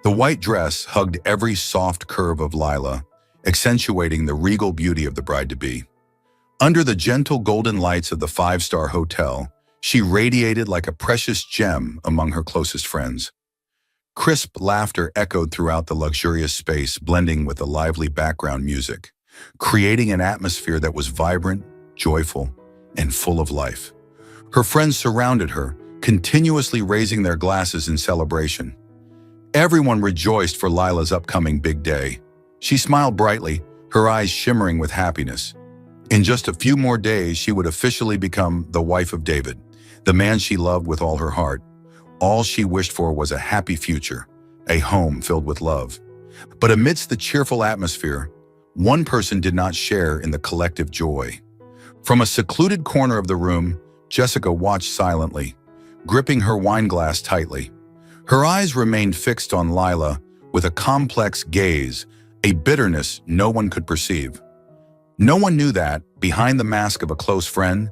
The white dress hugged every soft curve of Lila, accentuating the regal beauty of the bride-to-be. Under the gentle golden lights of the five-star hotel, she radiated like a precious gem among her closest friends. Crisp laughter echoed throughout the luxurious space, blending with the lively background music, creating an atmosphere that was vibrant, joyful, and full of life. Her friends surrounded her, continuously raising their glasses in celebration. Everyone rejoiced for Lila's upcoming big day. She smiled brightly, her eyes shimmering with happiness. In just a few more days, she would officially become the wife of David, the man she loved with all her heart. All she wished for was a happy future, a home filled with love. But amidst the cheerful atmosphere, one person did not share in the collective joy. From a secluded corner of the room, Jessica watched silently, gripping her wine glass tightly. Her eyes remained fixed on Lila with a complex gaze, a bitterness no one could perceive. No one knew that, behind the mask of a close friend,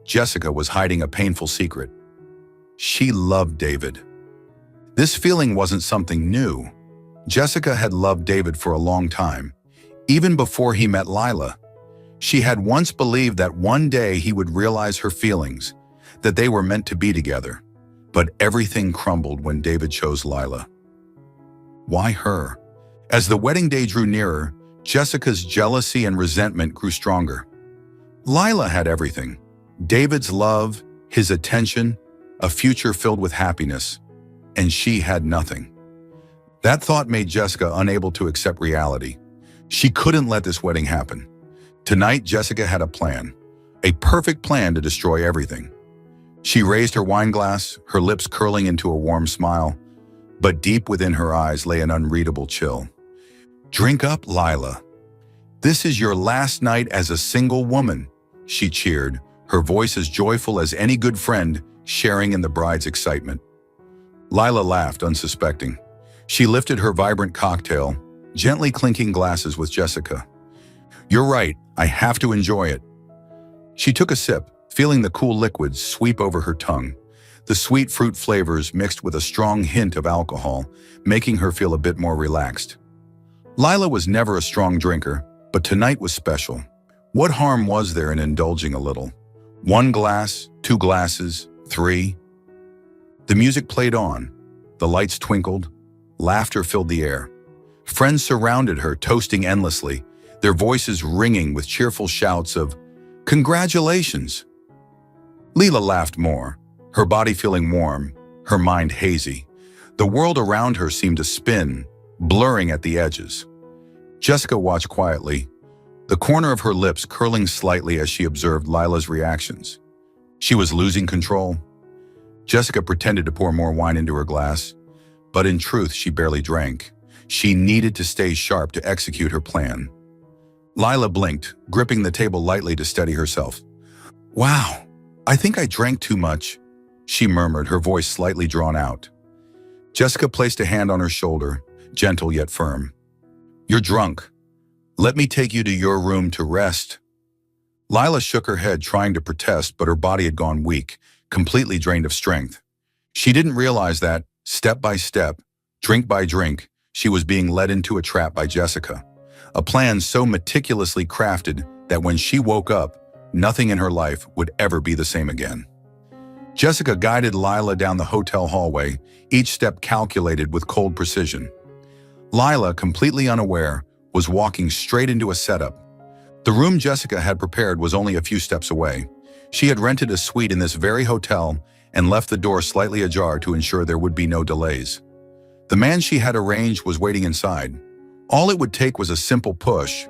Jessica was hiding a painful secret. She loved David. This feeling wasn't something new. Jessica had loved David for a long time, even before he met Lila. She had once believed that one day he would realize her feelings, that they were meant to be together. But everything crumbled when David chose Lila. Why her? As the wedding day drew nearer, Jessica's jealousy and resentment grew stronger. Lila had everything: David's love, his attention, a future filled with happiness, and she had nothing. That thought made Jessica unable to accept reality. She couldn't let this wedding happen. Tonight, Jessica had a plan, a perfect plan to destroy everything. She raised her wine glass, her lips curling into a warm smile, but deep within her eyes lay an unreadable chill. "Drink up, Lila. This is your last night as a single woman," she cheered, her voice as joyful as any good friend sharing in the bride's excitement. Lila laughed, unsuspecting. She lifted her vibrant cocktail, gently clinking glasses with Jessica. "You're right, I have to enjoy it." She took a sip, feeling the cool liquids sweep over her tongue, the sweet fruit flavors mixed with a strong hint of alcohol, making her feel a bit more relaxed. Lila was never a strong drinker, but tonight was special. What harm was there in indulging a little? 1 glass, 2 glasses, 3. The music played on, the lights twinkled, laughter filled the air. Friends surrounded her, toasting endlessly, their voices ringing with cheerful shouts of, "Congratulations!" Lila laughed more, her body feeling warm, her mind hazy. The world around her seemed to spin, blurring at the edges. Jessica watched quietly, the corner of her lips curling slightly as she observed Lila's reactions. She was losing control. Jessica pretended to pour more wine into her glass, but in truth she barely drank. She needed to stay sharp to execute her plan. Lila blinked, gripping the table lightly to steady herself. "Wow, I think I drank too much," she murmured, her voice slightly drawn out. Jessica placed a hand on her shoulder, gentle yet firm. "You're drunk. Let me take you to your room to rest." Lila shook her head, trying to protest, but her body had gone weak, completely drained of strength. She didn't realize that, step by step, drink by drink, she was being led into a trap by Jessica. A plan so meticulously crafted that when she woke up, nothing in her life would ever be the same again. Jessica guided Lila down the hotel hallway, each step calculated with cold precision. Lila, completely unaware, was walking straight into a setup. The room Jessica had prepared was only a few steps away. She had rented a suite in this very hotel and left the door slightly ajar to ensure there would be no delays. The man she had arranged was waiting inside. All it would take was a simple push.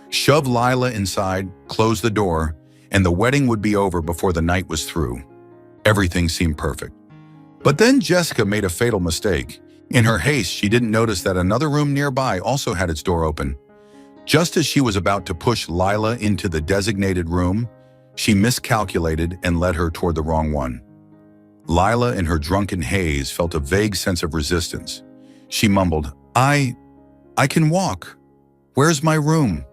Shove Lila inside, close the door, and the wedding would be over before the night was through. Everything seemed perfect. But then Jessica made a fatal mistake. In her haste, she didn't notice that another room nearby also had its door open. Just as she was about to push Lila into the designated room, she miscalculated and led her toward the wrong one. Lila, in her drunken haze, felt a vague sense of resistance. She mumbled, I can walk. Where's my room?"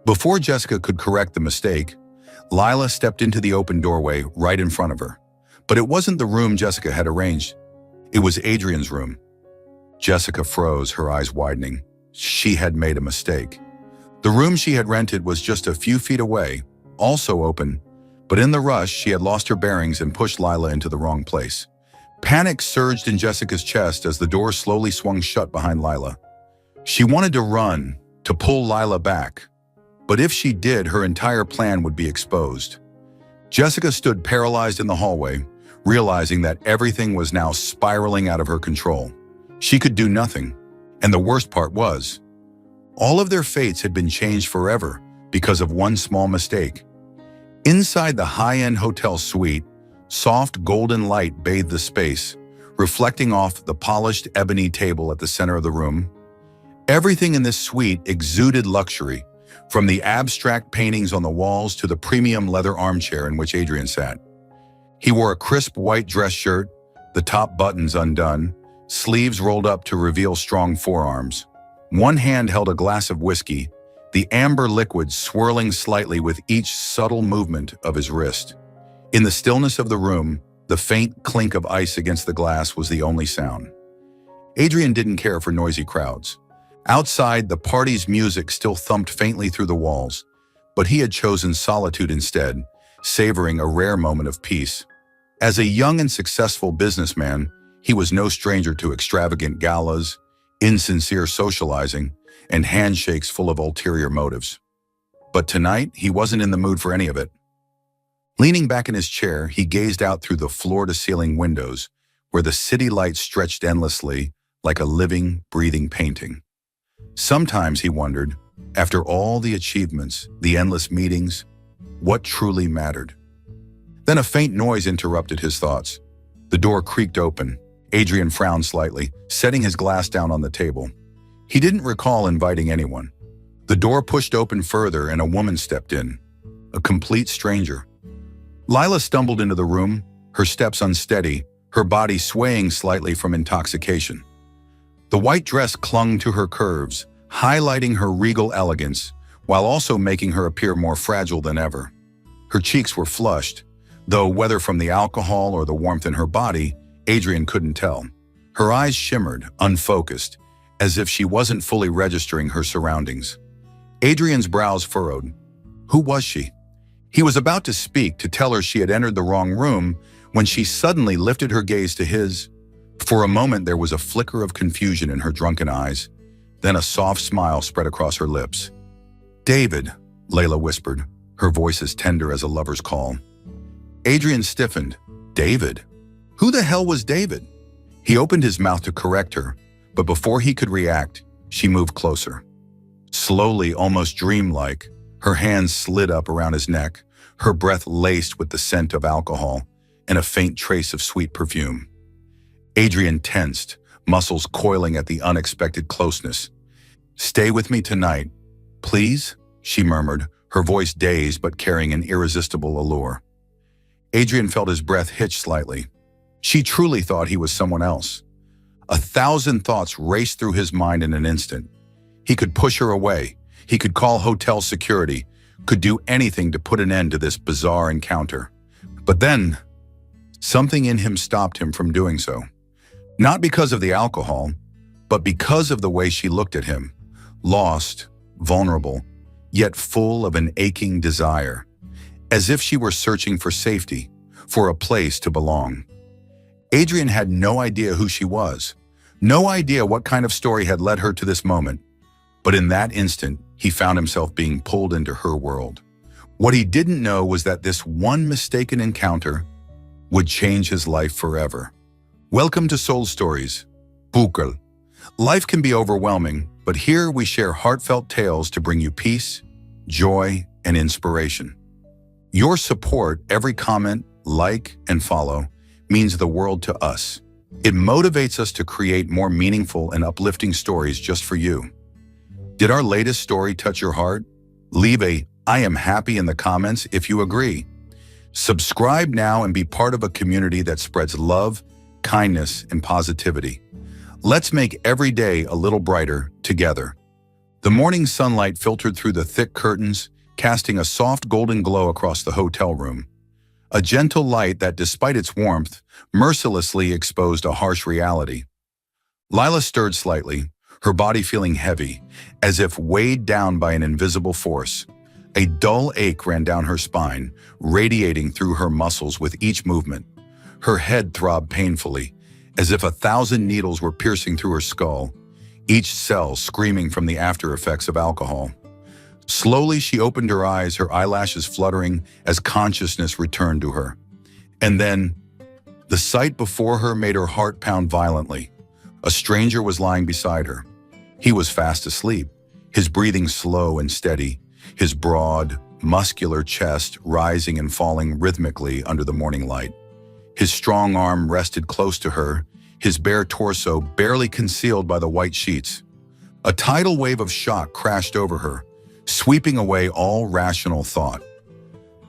Before Jessica could correct the mistake, Lila stepped into the open doorway right in front of her. But it wasn't the room Jessica had arranged. It was Adrian's room. Jessica froze, her eyes widening. She had made a mistake. The room she had rented was just a few feet away, also open, but in the rush, she had lost her bearings and pushed Lila into the wrong place. Panic surged in Jessica's chest as the door slowly swung shut behind Lila. She wanted to run, to pull Lila back, but if she did, her entire plan would be exposed. Jessica stood paralyzed in the hallway, realizing that everything was now spiraling out of her control. She could do nothing, and the worst part was, all of their fates had been changed forever because of one small mistake. Inside the high-end hotel suite, soft golden light bathed the space, reflecting off the polished ebony table at the center of the room. Everything in this suite exuded luxury, from the abstract paintings on the walls to the premium leather armchair in which Adrian sat. He wore a crisp white dress shirt, the top buttons undone, sleeves rolled up to reveal strong forearms. One hand held a glass of whiskey, the amber liquid swirling slightly with each subtle movement of his wrist. In the stillness of the room, the faint clink of ice against the glass was the only sound. Adrian didn't care for noisy crowds. Outside, the party's music still thumped faintly through the walls, but he had chosen solitude instead, savoring a rare moment of peace. As a young and successful businessman, he was no stranger to extravagant galas, insincere socializing, and handshakes full of ulterior motives. But tonight, he wasn't in the mood for any of it. Leaning back in his chair, he gazed out through the floor-to-ceiling windows, where the city lights stretched endlessly like a living, breathing painting. Sometimes he wondered, after all the achievements, the endless meetings, what truly mattered. Then a faint noise interrupted his thoughts. The door creaked open. Adrian frowned slightly, setting his glass down on the table. He didn't recall inviting anyone. The door pushed open further and a woman stepped in, a complete stranger. Lila stumbled into the room, her steps unsteady, her body swaying slightly from intoxication. The white dress clung to her curves, highlighting her regal elegance, while also making her appear more fragile than ever. Her cheeks were flushed, though whether from the alcohol or the warmth in her body, Adrian couldn't tell. Her eyes shimmered, unfocused, as if she wasn't fully registering her surroundings. Adrian's brows furrowed. Who was she? He was about to speak, to tell her she had entered the wrong room, when she suddenly lifted her gaze to his. For a moment, there was a flicker of confusion in her drunken eyes. Then a soft smile spread across her lips. "David," Layla whispered, her voice as tender as a lover's call. Adrian stiffened. David? Who the hell was David? He opened his mouth to correct her, but before he could react, she moved closer. Slowly, almost dreamlike, her hands slid up around his neck, her breath laced with the scent of alcohol and a faint trace of sweet perfume. Adrian tensed, muscles coiling at the unexpected closeness. "Stay with me tonight, please?" she murmured, her voice dazed but carrying an irresistible allure. Adrian felt his breath hitch slightly. She truly thought he was someone else. 1,000 thoughts raced through his mind in an instant. He could push her away. He could call hotel security, could do anything to put an end to this bizarre encounter. But then, something in him stopped him from doing so. Not because of the alcohol, but because of the way she looked at him, lost, vulnerable, yet full of an aching desire, as if she were searching for safety, for a place to belong. Adrian had no idea who she was, no idea what kind of story had led her to this moment, but in that instant, he found himself being pulled into her world. What he didn't know was that this one mistaken encounter would change his life forever. Welcome to Soul Stories. Bukal. Life can be overwhelming, but here we share heartfelt tales to bring you peace, joy, and inspiration. Your support, every comment, like, and follow, means the world to us. It motivates us to create more meaningful and uplifting stories just for you. Did our latest story touch your heart? Leave a "I am happy" in the comments if you agree. Subscribe now and be part of a community that spreads love, kindness, and positivity. Let's make every day a little brighter together. The morning sunlight filtered through the thick curtains, casting a soft golden glow across the hotel room. A gentle light that, despite its warmth, mercilessly exposed a harsh reality. Lila stirred slightly, her body feeling heavy, as if weighed down by an invisible force. A dull ache ran down her spine, radiating through her muscles with each movement. Her head throbbed painfully, as if 1,000 needles were piercing through her skull, each cell screaming from the after effects of alcohol. Slowly, she opened her eyes, her eyelashes fluttering as consciousness returned to her. And then, the sight before her made her heart pound violently. A stranger was lying beside her. He was fast asleep, his breathing slow and steady, his broad, muscular chest rising and falling rhythmically under the morning light. His strong arm rested close to her, his bare torso barely concealed by the white sheets. A tidal wave of shock crashed over her, sweeping away all rational thought.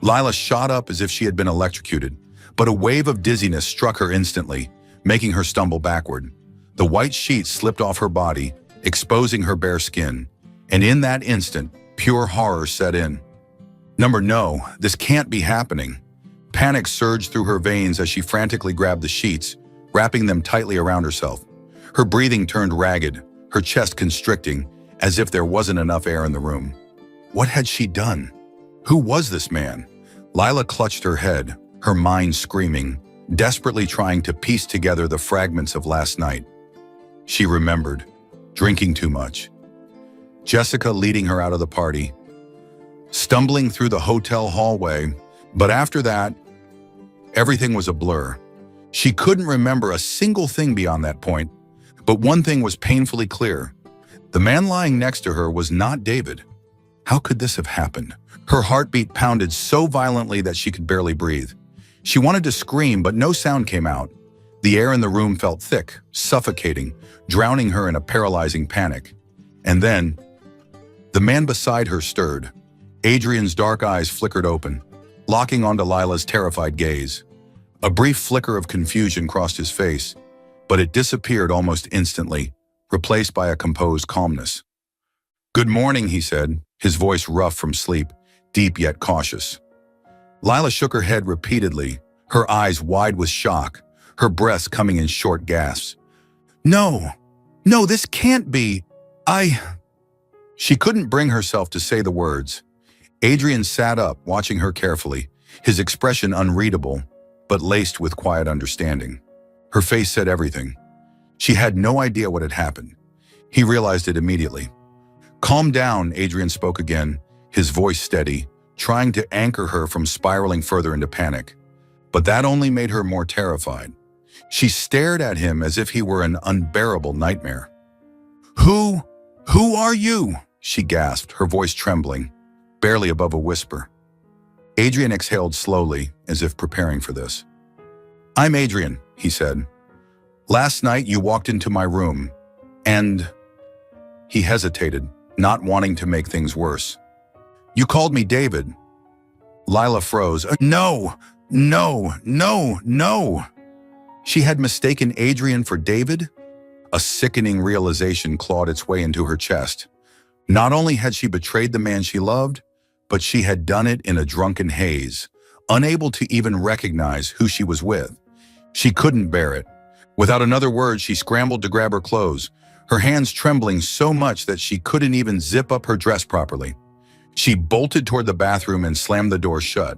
Lila shot up as if she had been electrocuted, but a wave of dizziness struck her instantly, making her stumble backward. The white sheets slipped off her body, exposing her bare skin, and in that instant, pure horror set in. No, this can't be happening. Panic surged through her veins as she frantically grabbed the sheets, wrapping them tightly around herself. Her breathing turned ragged, her chest constricting, as if there wasn't enough air in the room. What had she done? Who was this man? Lila clutched her head, her mind screaming, desperately trying to piece together the fragments of last night. She remembered, drinking too much. Jessica leading her out of the party, stumbling through the hotel hallway, but after that, everything was a blur. She couldn't remember a single thing beyond that point, but one thing was painfully clear. The man lying next to her was not David. How could this have happened? Her heartbeat pounded so violently that she could barely breathe. She wanted to scream, but no sound came out. The air in the room felt thick, suffocating, drowning her in a paralyzing panic. And then, the man beside her stirred. Adrian's dark eyes flickered open, locking onto Lila's terrified gaze. A brief flicker of confusion crossed his face, but it disappeared almost instantly, replaced by a composed calmness. "Good morning," he said, his voice rough from sleep, deep yet cautious. Lila shook her head repeatedly, her eyes wide with shock, her breaths coming in short gasps. No, this can't be. She couldn't bring herself to say the words. Adrian sat up, watching her carefully, his expression unreadable, but laced with quiet understanding. Her face said everything. She had no idea what had happened. He realized it immediately. "Calm down," Adrian spoke again, his voice steady, trying to anchor her from spiraling further into panic. But that only made her more terrified. She stared at him as if he were an unbearable nightmare. Who are you?" she gasped, her voice trembling, barely above a whisper. Adrian exhaled slowly, as if preparing for this. "I'm Adrian," he said. "Last night you walked into my room, and..." He hesitated, not wanting to make things worse. "You called me David." Lila froze. No! She had mistaken Adrian for David? A sickening realization clawed its way into her chest. Not only had she betrayed the man she loved, but she had done it in a drunken haze, unable to even recognize who she was with. She couldn't bear it. Without another word, she scrambled to grab her clothes, her hands trembling so much that she couldn't even zip up her dress properly. She bolted toward the bathroom and slammed the door shut.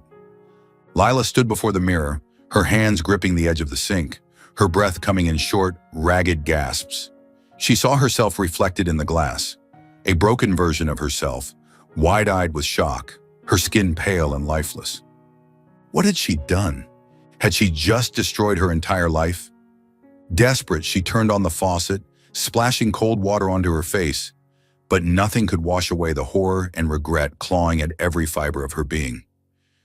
Lila stood before the mirror, her hands gripping the edge of the sink, her breath coming in short, ragged gasps. She saw herself reflected in the glass, a broken version of herself, wide-eyed with shock, her skin pale and lifeless. What had she done? Had she just destroyed her entire life? Desperate, she turned on the faucet, splashing cold water onto her face, but nothing could wash away the horror and regret clawing at every fiber of her being.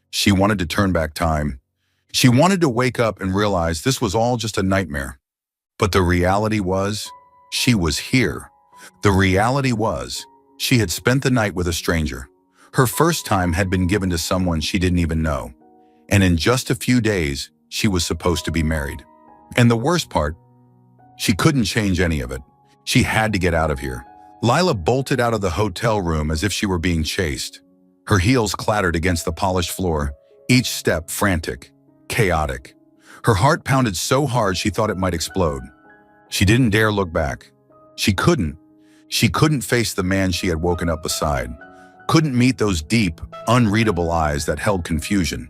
She wanted to turn back time. She wanted to wake up and realize this was all just a nightmare. But the reality was, she was here. The reality was, she had spent the night with a stranger. Her first time had been given to someone she didn't even know. And in just a few days, she was supposed to be married. And the worst part, she couldn't change any of it. She had to get out of here. Lila bolted out of the hotel room as if she were being chased. Her heels clattered against the polished floor, each step frantic, chaotic. Her heart pounded so hard she thought it might explode. She didn't dare look back. She couldn't. She couldn't face the man she had woken up beside. Couldn't meet those deep, unreadable eyes that held confusion,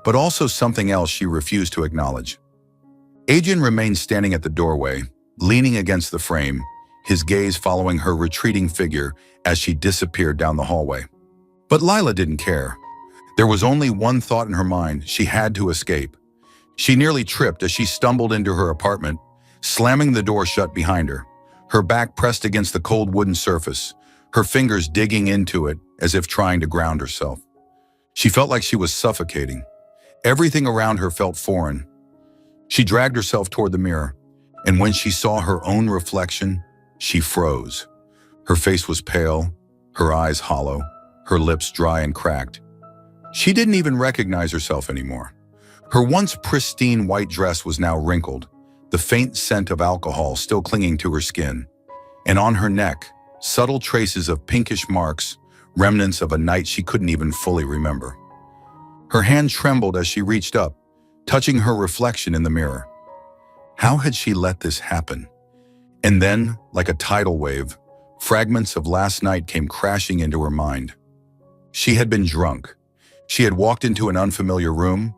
but also something else she refused to acknowledge. Adrian remained standing at the doorway, leaning against the frame, his gaze following her retreating figure as she disappeared down the hallway. But Lila didn't care. There was only one thought in her mind: she had to escape. She nearly tripped as she stumbled into her apartment, slamming the door shut behind her, her back pressed against the cold wooden surface, her fingers digging into it as if trying to ground herself. She felt like she was suffocating. Everything around her felt foreign. She dragged herself toward the mirror, and when she saw her own reflection, she froze. Her face was pale, her eyes hollow, her lips dry and cracked. She didn't even recognize herself anymore. Her once pristine white dress was now wrinkled, the faint scent of alcohol still clinging to her skin, and on her neck, subtle traces of pinkish marks, remnants of a night she couldn't even fully remember. Her hand trembled as she reached up, touching her reflection in the mirror. How had she let this happen? And then, like a tidal wave, fragments of last night came crashing into her mind. She had been drunk. She had walked into an unfamiliar room.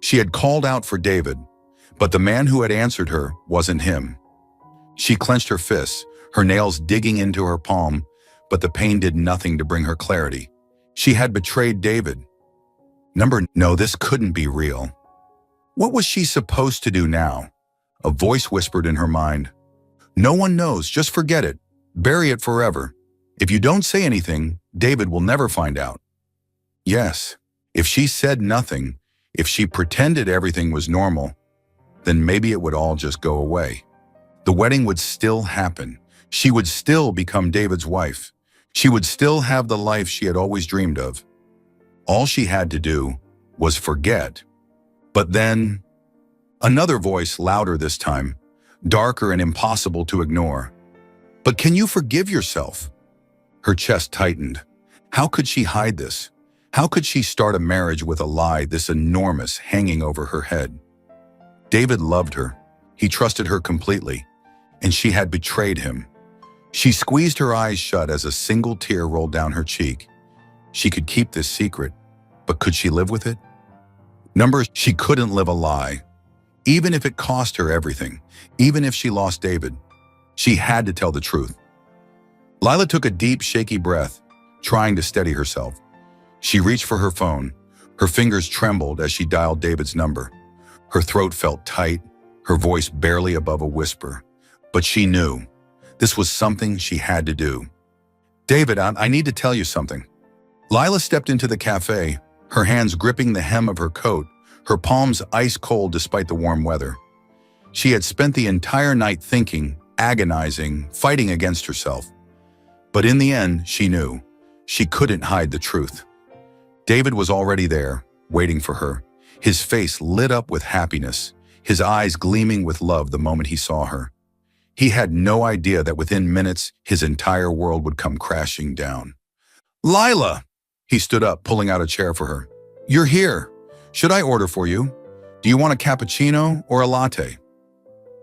She had called out for David, but the man who had answered her wasn't him. She clenched her fists, her nails digging into her palm, but the pain did nothing to bring her clarity. She had betrayed David. No, this couldn't be real. What was she supposed to do now? A voice whispered in her mind. No one knows, just forget it. Bury it forever. If you don't say anything, David will never find out. Yes, if she said nothing, if she pretended everything was normal, then maybe it would all just go away. The wedding would still happen. She would still become David's wife. She would still have the life she had always dreamed of. All she had to do was forget. But then, another voice, louder this time, darker and impossible to ignore. But can you forgive yourself? Her chest tightened. How could she hide this? How could she start a marriage with a lie this enormous hanging over her head? David loved her. He trusted her completely, and she had betrayed him. She squeezed her eyes shut as a single tear rolled down her cheek. She could keep this secret, but could she live with it? She couldn't live a lie. Even if it cost her everything, even if she lost David, she had to tell the truth. Lila took a deep, shaky breath, trying to steady herself. She reached for her phone. Her fingers trembled as she dialed David's number. Her throat felt tight, her voice barely above a whisper. But she knew this was something she had to do. David, I need to tell you something. Lila stepped into the cafe, her hands gripping the hem of her coat, her palms ice cold despite the warm weather. She had spent the entire night thinking, agonizing, fighting against herself. But in the end, she knew. She couldn't hide the truth. David was already there, waiting for her, his face lit up with happiness, his eyes gleaming with love the moment he saw her. He had no idea that within minutes, his entire world would come crashing down. Lila! He stood up, pulling out a chair for her. You're here. Should I order for you? Do you want a cappuccino or a latte?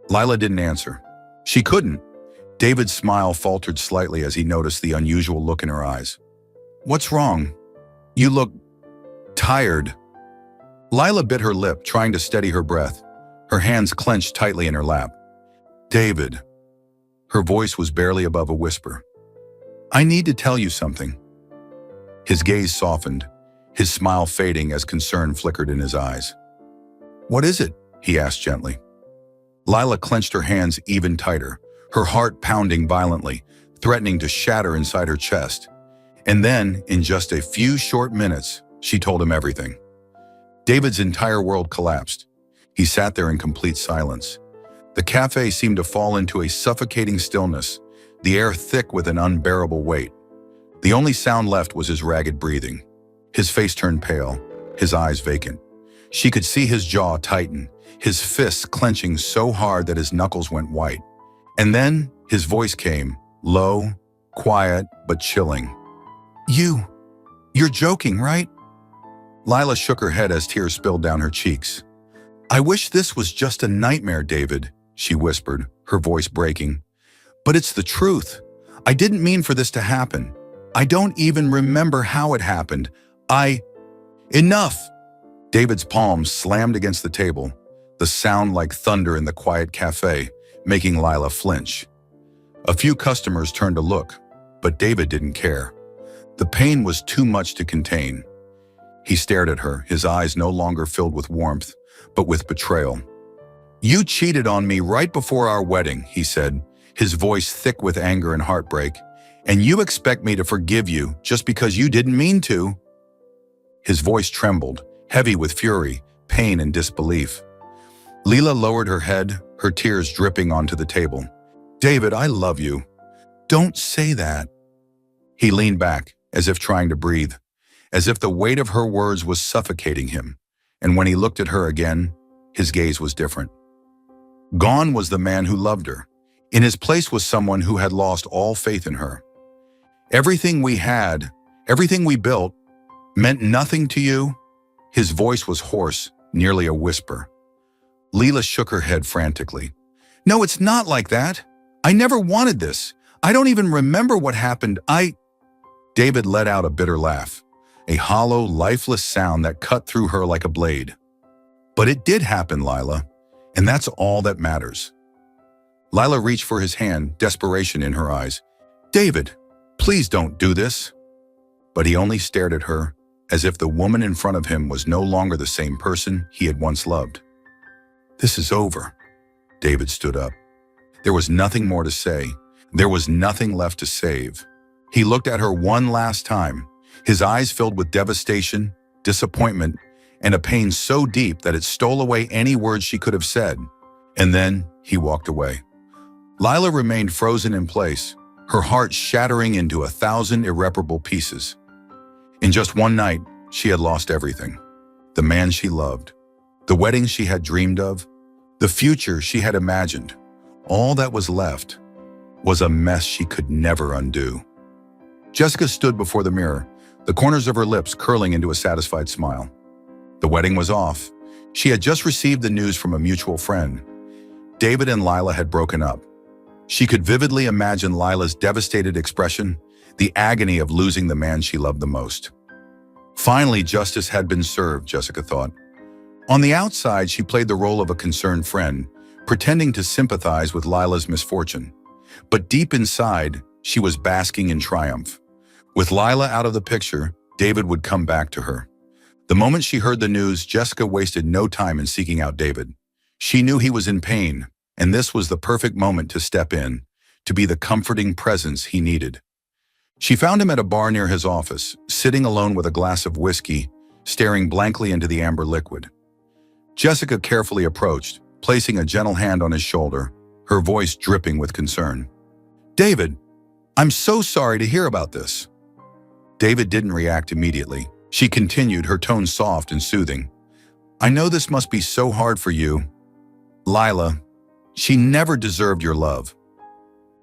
Lila didn't answer. She couldn't. David's smile faltered slightly as he noticed the unusual look in her eyes. What's wrong? You look tired. Lila bit her lip, trying to steady her breath. Her hands clenched tightly in her lap. David. Her voice was barely above a whisper. I need to tell you something. His gaze softened, his smile fading as concern flickered in his eyes. What is it? He asked gently. Lila clenched her hands even tighter, her heart pounding violently, threatening to shatter inside her chest. And then, in just a few short minutes, she told him everything. David's entire world collapsed. He sat there in complete silence. The cafe seemed to fall into a suffocating stillness, the air thick with an unbearable weight. The only sound left was his ragged breathing. His face turned pale, his eyes vacant. She could see his jaw tighten, his fists clenching so hard that his knuckles went white. And then his voice came, low, quiet, but chilling. You're joking, right? Lila shook her head as tears spilled down her cheeks. I wish this was just a nightmare, David, she whispered, her voice breaking. "But it's the truth. I didn't mean for this to happen. I don't even remember how it happened. Enough!" David's palms slammed against the table, the sound like thunder in the quiet cafe, making Lila flinch. A few customers turned to look, but David didn't care. The pain was too much to contain. He stared at her, his eyes no longer filled with warmth, but with betrayal. "You cheated on me right before our wedding," he said, his voice thick with anger and heartbreak. "And you expect me to forgive you just because you didn't mean to?" His voice trembled, heavy with fury, pain, and disbelief. Lila lowered her head, her tears dripping onto the table. "David, I love you. Don't say that." He leaned back, as if trying to breathe, as if the weight of her words was suffocating him, and when he looked at her again, his gaze was different. Gone was the man who loved her. In his place was someone who had lost all faith in her. "Everything we had, everything we built, meant nothing to you?" His voice was hoarse, nearly a whisper. Lila shook her head frantically. "No, it's not like that. I never wanted this. I don't even remember what happened. David let out a bitter laugh, a hollow, lifeless sound that cut through her like a blade. "But it did happen, Lila, and that's all that matters." Lila reached for his hand, desperation in her eyes. "David, please don't do this." But he only stared at her, as if the woman in front of him was no longer the same person he had once loved. "This is over." David stood up. There was nothing more to say. There was nothing left to save. He looked at her one last time, his eyes filled with devastation, disappointment, and a pain so deep that it stole away any words she could have said. And then he walked away. Lila remained frozen in place, her heart shattering into 1,000 irreparable pieces. In just one night, she had lost everything. The man she loved, the wedding she had dreamed of, the future she had imagined. All that was left was a mess she could never undo. Jessica stood before the mirror, the corners of her lips curling into a satisfied smile. The wedding was off. She had just received the news from a mutual friend. David and Lila had broken up. She could vividly imagine Lila's devastated expression, the agony of losing the man she loved the most. Finally, justice had been served, Jessica thought. On the outside, she played the role of a concerned friend, pretending to sympathize with Lila's misfortune. But deep inside, she was basking in triumph. With Lila out of the picture, David would come back to her. The moment she heard the news, Jessica wasted no time in seeking out David. She knew he was in pain, and this was the perfect moment to step in, to be the comforting presence he needed. She found him at a bar near his office, sitting alone with a glass of whiskey, staring blankly into the amber liquid. Jessica carefully approached, placing a gentle hand on his shoulder, her voice dripping with concern. "David, I'm so sorry to hear about this." David didn't react immediately. She continued, her tone soft and soothing. "I know this must be so hard for you. Lila, she never deserved your love."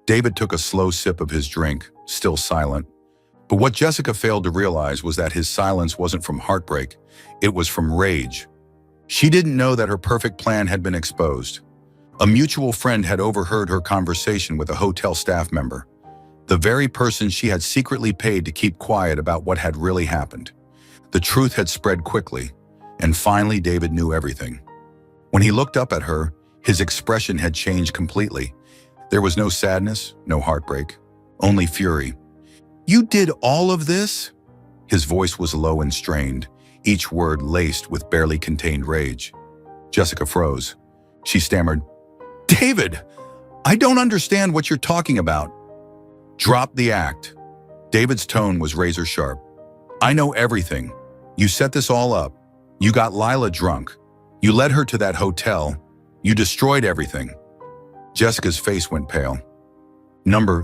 David took a slow sip of his drink, still silent. But what Jessica failed to realize was that his silence wasn't from heartbreak, it was from rage. She didn't know that her perfect plan had been exposed. A mutual friend had overheard her conversation with a hotel staff member, the very person she had secretly paid to keep quiet about what had really happened. The truth had spread quickly, and finally David knew everything. When he looked up at her, his expression had changed completely. There was no sadness, no heartbreak, only fury. "You did all of this?" His voice was low and strained, each word laced with barely contained rage. Jessica froze. She stammered, "David, I don't understand what you're talking about." "Drop the act." David's tone was razor sharp. "I know everything. You set this all up. You got Lila drunk. You led her to that hotel. You destroyed everything." Jessica's face went pale.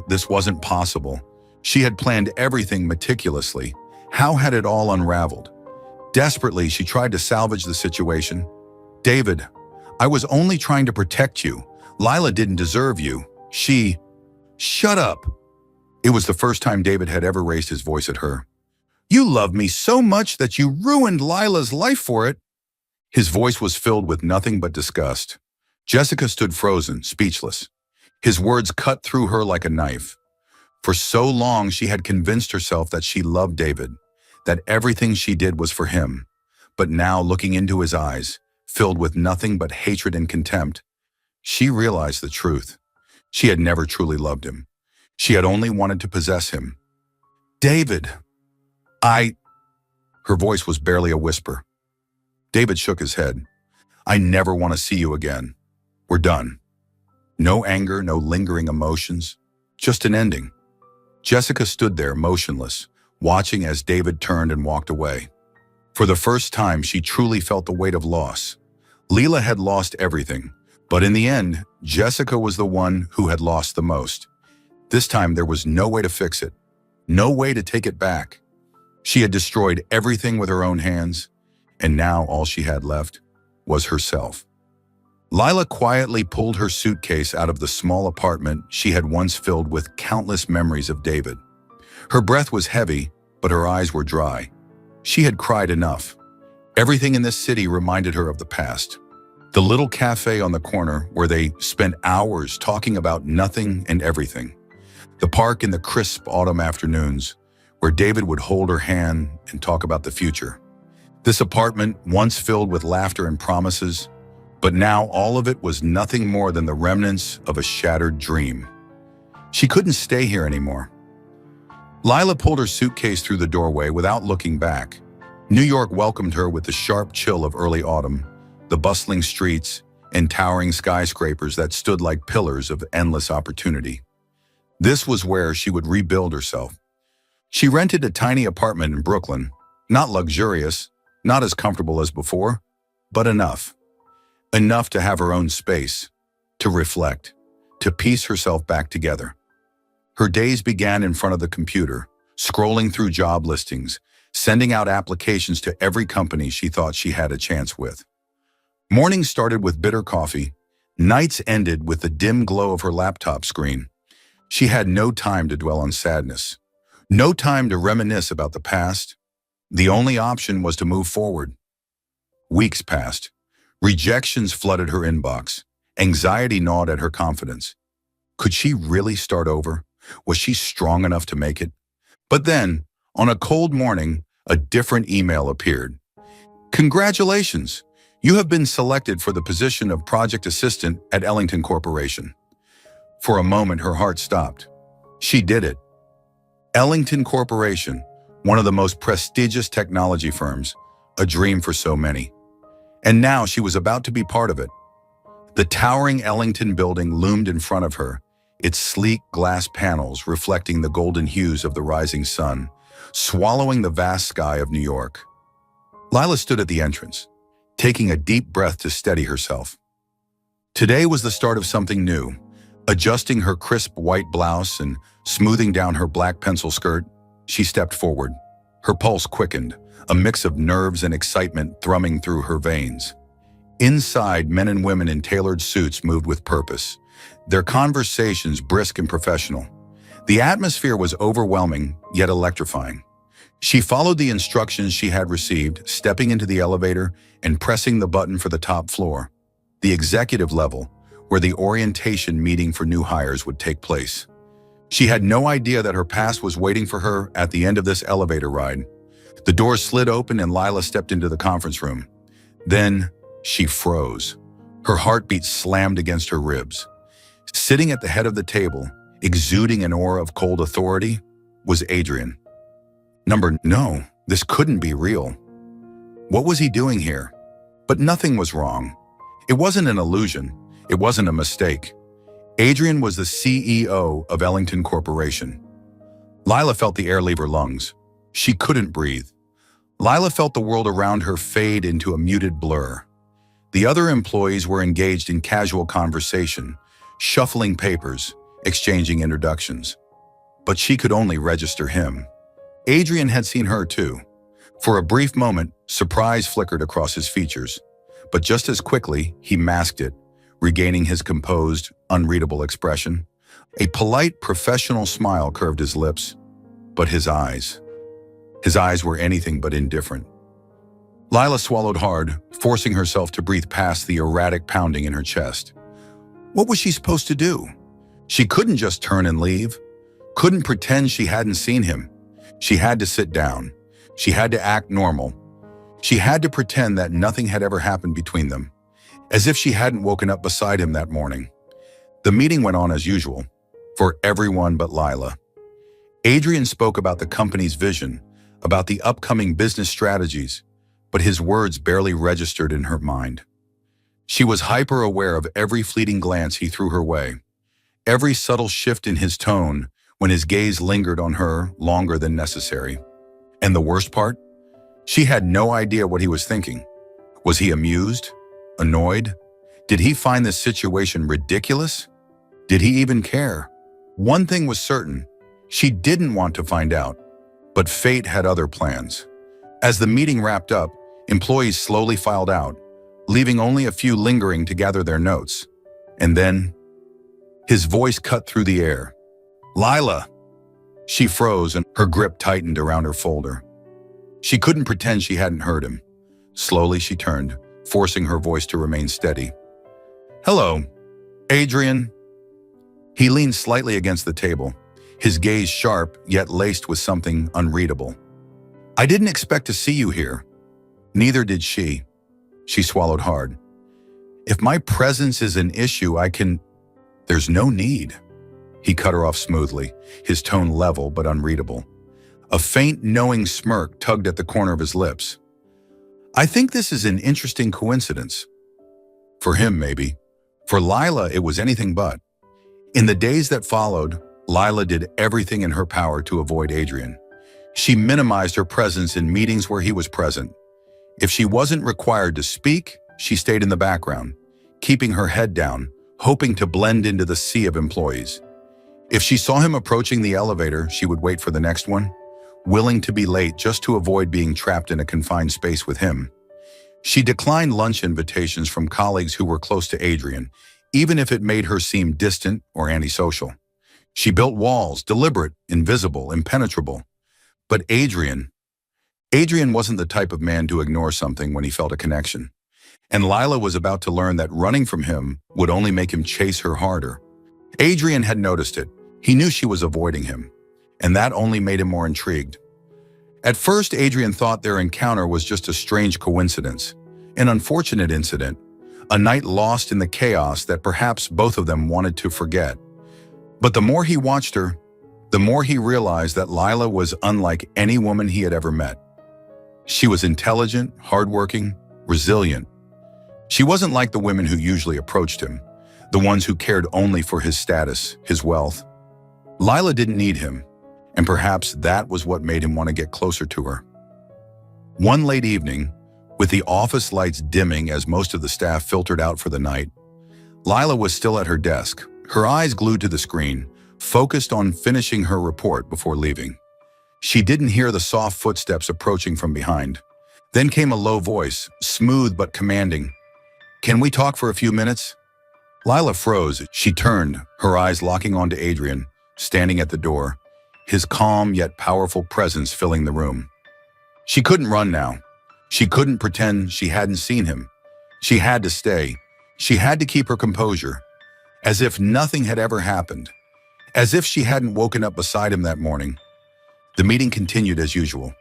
This wasn't possible. She had planned everything meticulously. How had it all unraveled? Desperately, she tried to salvage the situation. "David, I was only trying to protect you. Lila didn't deserve you. She..." "Shut up." It was the first time David had ever raised his voice at her. "You love me so much that you ruined Lila's life for it." His voice was filled with nothing but disgust. Jessica stood frozen, speechless. His words cut through her like a knife. For so long, she had convinced herself that she loved David, that everything she did was for him. But now, looking into his eyes, filled with nothing but hatred and contempt, she realized the truth. She had never truly loved him. She had only wanted to possess him. "David, I—" Her voice was barely a whisper. David shook his head. "I never want to see you again. We're done." No anger, no lingering emotions, just an ending. Jessica stood there, motionless, watching as David turned and walked away. For the first time, she truly felt the weight of loss. Leila had lost everything, but in the end, Jessica was the one who had lost the most. This time, there was no way to fix it, no way to take it back. She had destroyed everything with her own hands, and now all she had left was herself. Leila quietly pulled her suitcase out of the small apartment she had once filled with countless memories of David. Her breath was heavy, but her eyes were dry. She had cried enough. Everything in this city reminded her of the past. The little cafe on the corner where they spent hours talking about nothing and everything. The park in the crisp autumn afternoons, where David would hold her hand and talk about the future. This apartment, once filled with laughter and promises, but now all of it was nothing more than the remnants of a shattered dream. She couldn't stay here anymore. Leila pulled her suitcase through the doorway without looking back. New York welcomed her with the sharp chill of early autumn, the bustling streets, and towering skyscrapers that stood like pillars of endless opportunity. This was where she would rebuild herself. She rented a tiny apartment in Brooklyn, not luxurious, not as comfortable as before, but enough. Enough to have her own space, to reflect, to piece herself back together. Her days began in front of the computer, scrolling through job listings, sending out applications to every company she thought she had a chance with. Mornings started with bitter coffee. Nights ended with the dim glow of her laptop screen. She had no time to dwell on sadness, no time to reminisce about the past. The only option was to move forward. Weeks passed. Rejections flooded her inbox. Anxiety gnawed at her confidence. Could she really start over? Was she strong enough to make it? But then, on a cold morning, a different email appeared. "Congratulations! You have been selected for the position of project assistant at Ellington Corporation." For a moment, her heart stopped. She did it. Ellington Corporation, one of the most prestigious technology firms, a dream for so many. And now she was about to be part of it. The towering Ellington building loomed in front of her, its sleek glass panels reflecting the golden hues of the rising sun, swallowing the vast sky of New York. Leila stood at the entrance, taking a deep breath to steady herself. Today was the start of something new. Adjusting her crisp white blouse and smoothing down her black pencil skirt, she stepped forward. Her pulse quickened, a mix of nerves and excitement thrumming through her veins. Inside, men and women in tailored suits moved with purpose, their conversations brisk and professional. The atmosphere was overwhelming, yet electrifying. She followed the instructions she had received, stepping into the elevator and pressing the button for the top floor, the executive level, where the orientation meeting for new hires would take place. She had no idea that her past was waiting for her at the end of this elevator ride. The doors slid open and Leila stepped into the conference room. Then she froze. Her heartbeat slammed against her ribs. Sitting at the head of the table, exuding an aura of cold authority, was Adrian. No, this couldn't be real. What was he doing here? But nothing was wrong. It wasn't an illusion. It wasn't a mistake. Adrian was the CEO of Ellington Corporation. Leila felt the air leave her lungs. She couldn't breathe. Leila felt the world around her fade into a muted blur. The other employees were engaged in casual conversation, shuffling papers, exchanging introductions. But she could only register him. Adrian had seen her too. For a brief moment, surprise flickered across his features, but just as quickly, he masked it, regaining his composed, unreadable expression. A polite, professional smile curved his lips, but his eyes were anything but indifferent. Leila swallowed hard, forcing herself to breathe past the erratic pounding in her chest. What was she supposed to do? She couldn't just turn and leave, couldn't pretend she hadn't seen him. She had to sit down. She had to act normal. She had to pretend that nothing had ever happened between them, as if she hadn't woken up beside him that morning. The meeting went on as usual, for everyone but Lila. Adrian spoke about the company's vision, about the upcoming business strategies, but his words barely registered in her mind. She was hyper-aware of every fleeting glance he threw her way, every subtle shift in his tone when his gaze lingered on her longer than necessary. And the worst part? She had no idea what he was thinking. Was he amused? Annoyed? Did he find this situation ridiculous? Did he even care? One thing was certain. She didn't want to find out, but fate had other plans. As the meeting wrapped up, employees slowly filed out, leaving only a few lingering to gather their notes. And then, his voice cut through the air. "Lila!" She froze and her grip tightened around her folder. She couldn't pretend she hadn't heard him. Slowly she turned, forcing her voice to remain steady. "Hello, Adrian." He leaned slightly against the table, his gaze sharp yet laced with something unreadable. "I didn't expect to see you here." Neither did she. She swallowed hard. "If my presence is an issue, I can—" "There's no need." He cut her off smoothly, his tone level but unreadable. A faint, knowing smirk tugged at the corner of his lips. "I think this is an interesting coincidence." For him, maybe. For Lila, it was anything but. In the days that followed, Lila did everything in her power to avoid Adrian. She minimized her presence in meetings where he was present. If she wasn't required to speak, she stayed in the background, keeping her head down, hoping to blend into the sea of employees. If she saw him approaching the elevator, she would wait for the next one, willing to be late just to avoid being trapped in a confined space with him. She declined lunch invitations from colleagues who were close to Adrian, even if it made her seem distant or antisocial. She built walls, deliberate, invisible, impenetrable. But Adrian wasn't the type of man to ignore something when he felt a connection. And Lila was about to learn that running from him would only make him chase her harder. Adrian had noticed it. He knew she was avoiding him, and that only made him more intrigued. At first, Adrian thought their encounter was just a strange coincidence, an unfortunate incident, a night lost in the chaos that perhaps both of them wanted to forget. But the more he watched her, the more he realized that Lila was unlike any woman he had ever met. She was intelligent, hardworking, resilient. She wasn't like the women who usually approached him, the ones who cared only for his status, his wealth. Lila didn't need him, and perhaps that was what made him want to get closer to her. One late evening, with the office lights dimming as most of the staff filtered out for the night, Lila was still at her desk, her eyes glued to the screen, focused on finishing her report before leaving. She didn't hear the soft footsteps approaching from behind. Then came a low voice, smooth but commanding. "Can we talk for a few minutes?" Lila froze. She turned, her eyes locking onto Adrian, standing at the door, his calm yet powerful presence filling the room. She couldn't run now. She couldn't pretend she hadn't seen him. She had to stay. She had to keep her composure, as if nothing had ever happened, as if she hadn't woken up beside him that morning. The meeting continued as usual,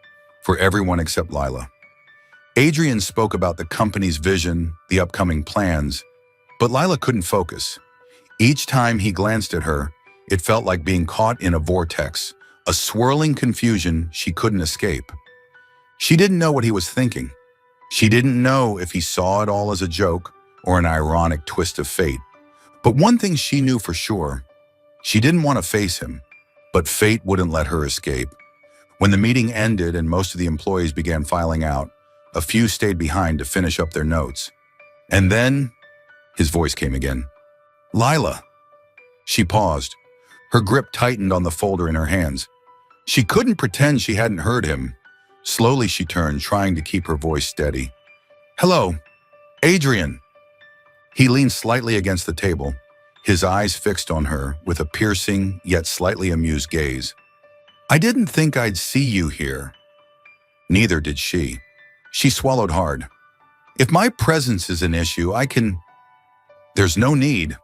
for everyone except Lila. Adrian spoke about the company's vision, the upcoming plans, but Lila couldn't focus. Each time he glanced at her, it felt like being caught in a vortex, a swirling confusion she couldn't escape. She didn't know what he was thinking. She didn't know if he saw it all as a joke or an ironic twist of fate. But one thing she knew for sure, she didn't want to face him, but fate wouldn't let her escape. When the meeting ended and most of the employees began filing out, a few stayed behind to finish up their notes. And then, his voice came again. "Lila." She paused. Her grip tightened on the folder in her hands. She couldn't pretend she hadn't heard him. Slowly she turned, trying to keep her voice steady. "Hello, Adrian." He leaned slightly against the table, his eyes fixed on her with a piercing yet slightly amused gaze. "I didn't think I'd see you here." Neither did she. She swallowed hard. "If my presence is an issue, I can—" "There's no need."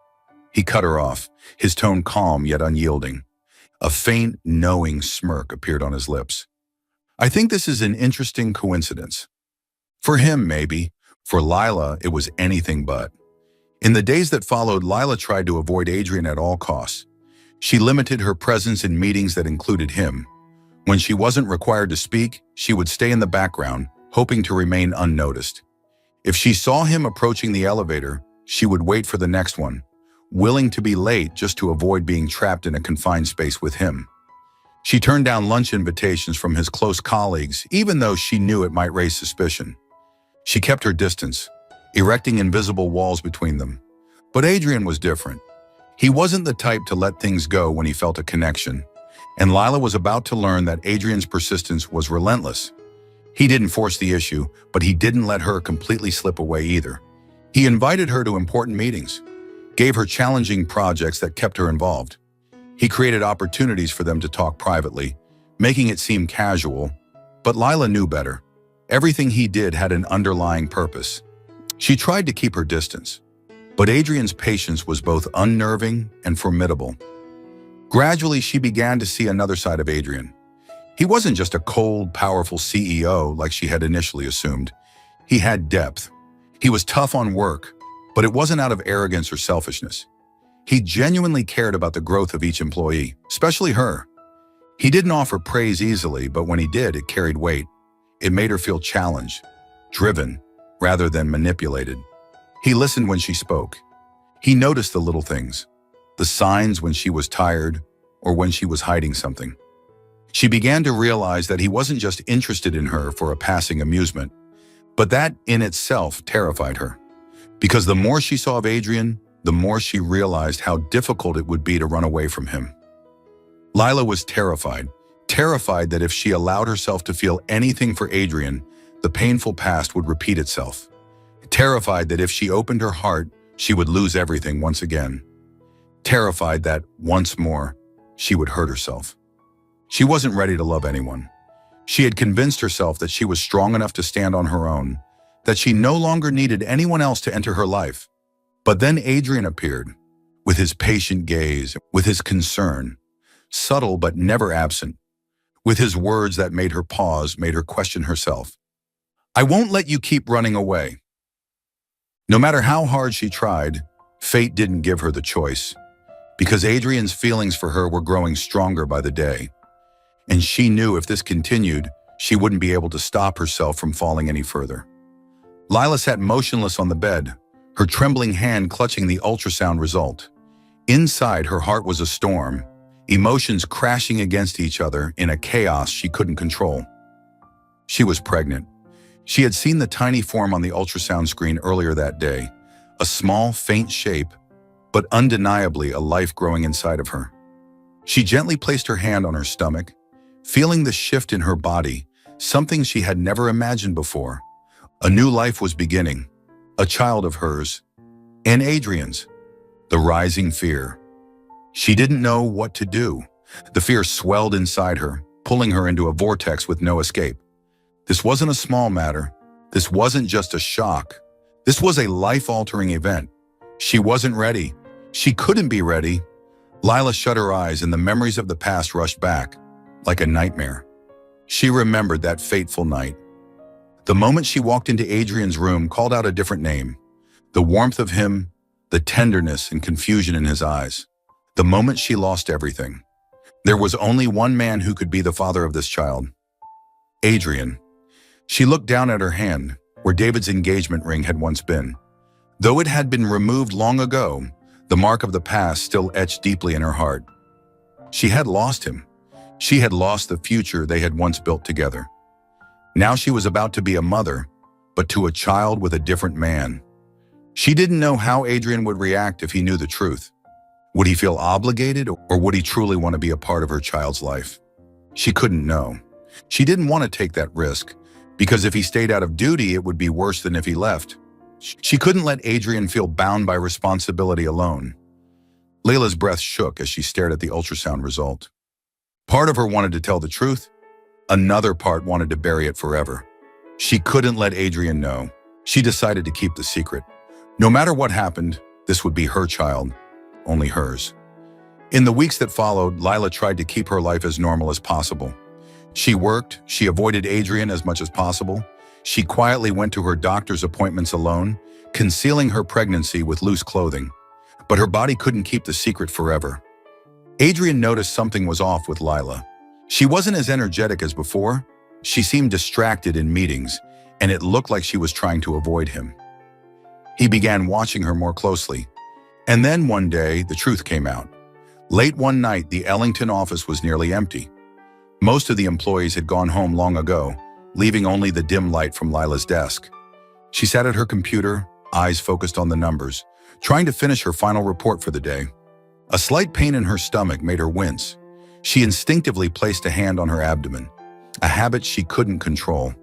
He cut her off, his tone calm yet unyielding. A faint, knowing smirk appeared on his lips. I think this is an interesting coincidence. For him, maybe. For Lila, it was anything but. In the days that followed, Lila tried to avoid Adrian at all costs. She limited her presence in meetings that included him. When she wasn't required to speak, she would stay in the background, hoping to remain unnoticed. If she saw him approaching the elevator, she would wait for the next one, willing to be late just to avoid being trapped in a confined space with him. She turned down lunch invitations from his close colleagues, even though she knew it might raise suspicion. She kept her distance, erecting invisible walls between them. But Adrian was different. He wasn't the type to let things go when he felt a connection, and Lila was about to learn that Adrian's persistence was relentless. He didn't force the issue, but he didn't let her completely slip away either. He invited her to important meetings, gave her challenging projects that kept her involved. He created opportunities for them to talk privately, making it seem casual, but Lila knew better. Everything he did had an underlying purpose. She tried to keep her distance, but Adrian's patience was both unnerving and formidable. Gradually, she began to see another side of Adrian. He wasn't just a cold, powerful CEO like she had initially assumed. He had depth. He was tough on work, but it wasn't out of arrogance or selfishness. He genuinely cared about the growth of each employee, especially her. He didn't offer praise easily, but when he did, it carried weight. It made her feel challenged, driven, rather than manipulated. He listened when she spoke. He noticed the little things, the signs when she was tired or when she was hiding something. She began to realize that he wasn't just interested in her for a passing amusement, but that in itself terrified her. Because the more she saw of Adrian, the more she realized how difficult it would be to run away from him. Lila was terrified that if she allowed herself to feel anything for Adrian, the painful past would repeat itself. Terrified that if she opened her heart, she would lose everything once again. Terrified that, once more, she would hurt herself. She wasn't ready to love anyone. She had convinced herself that she was strong enough to stand on her own, that she no longer needed anyone else to enter her life. But then Adrian appeared, with his patient gaze, with his concern, subtle but never absent, with his words that made her pause, made her question herself. I won't let you keep running away. No matter how hard she tried, fate didn't give her the choice, because Adrian's feelings for her were growing stronger by the day. And she knew if this continued, she wouldn't be able to stop herself from falling any further. Lila sat motionless on the bed, her trembling hand clutching the ultrasound result. Inside, her heart was a storm, emotions crashing against each other in a chaos she couldn't control. She was pregnant. She had seen the tiny form on the ultrasound screen earlier that day, a small, faint shape, but undeniably a life growing inside of her. She gently placed her hand on her stomach, feeling the shift in her body, something she had never imagined before. A new life was beginning, a child of hers, and Adrian's. The rising fear. She didn't know what to do. The fear swelled inside her, pulling her into a vortex with no escape. This wasn't a small matter. This wasn't just a shock. This was a life-altering event. She wasn't ready. She couldn't be ready. Lila shut her eyes and the memories of the past rushed back, like a nightmare. She remembered that fateful night. The moment she walked into Adrian's room called out a different name. The warmth of him, the tenderness and confusion in his eyes. The moment she lost everything. There was only one man who could be the father of this child. Adrian. She looked down at her hand, where David's engagement ring had once been. Though it had been removed long ago, the mark of the past still etched deeply in her heart. She had lost him. She had lost the future they had once built together. Now she was about to be a mother, but to a child with a different man. She didn't know how Adrian would react if he knew the truth. Would he feel obligated, or would he truly want to be a part of her child's life? She couldn't know. She didn't want to take that risk, because if he stayed out of duty, it would be worse than if he left. She couldn't let Adrian feel bound by responsibility alone. Layla's breath shook as she stared at the ultrasound result. Part of her wanted to tell the truth. Another part wanted to bury it forever. She couldn't let Adrian know. She decided to keep the secret. No matter what happened, this would be her child. only hers. In the weeks that followed, Lila tried to keep her life as normal as possible. She worked, she avoided Adrian as much as possible. She quietly went to her doctor's appointments alone, concealing her pregnancy with loose clothing. But her body couldn't keep the secret forever. Adrian noticed something was off with Lila. She wasn't as energetic as before. She seemed distracted in meetings, and it looked like she was trying to avoid him. He began watching her more closely. And then one day, the truth came out. Late one night, the Ellington office was nearly empty. Most of the employees had gone home long ago, leaving only the dim light from Lila's desk. She sat at her computer, eyes focused on the numbers, trying to finish her final report for the day. A slight pain in her stomach made her wince. She instinctively placed a hand on her abdomen, a habit she couldn't control.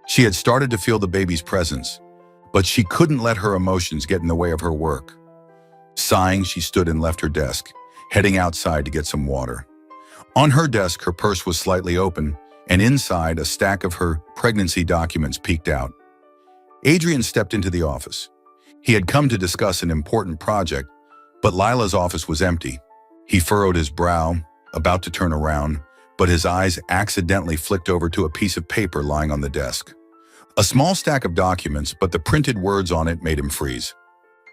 She had started to feel the baby's presence, but she couldn't let her emotions get in the way of her work. Sighing, she stood and left her desk, heading outside to get some water. On her desk, her purse was slightly open, and inside, a stack of her pregnancy documents peeked out. Adrian stepped into the office. He had come to discuss an important project, but Lila's office was empty. He furrowed his brow, about to turn around, but his eyes accidentally flicked over to a piece of paper lying on the desk. A small stack of documents, but the printed words on it made him freeze.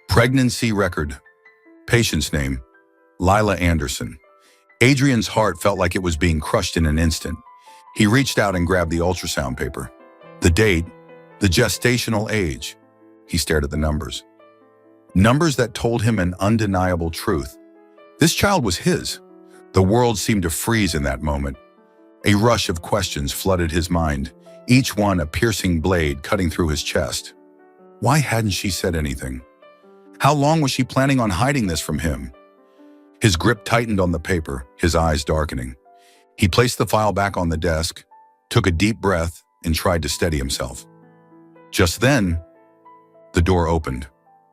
Pregnancy record. Patient's name, Lila Anderson. Adrian's heart felt like it was being crushed in an instant. He reached out and grabbed the ultrasound paper. The date, the gestational age. He stared at the numbers. Numbers that told him an undeniable truth. This child was his. The world seemed to freeze in that moment. A rush of questions flooded his mind, each one a piercing blade cutting through his chest. Why hadn't she said anything? How long was she planning on hiding this from him? His grip tightened on the paper, his eyes darkening. He placed the file back on the desk, took a deep breath, and tried to steady himself. Just then, the door opened.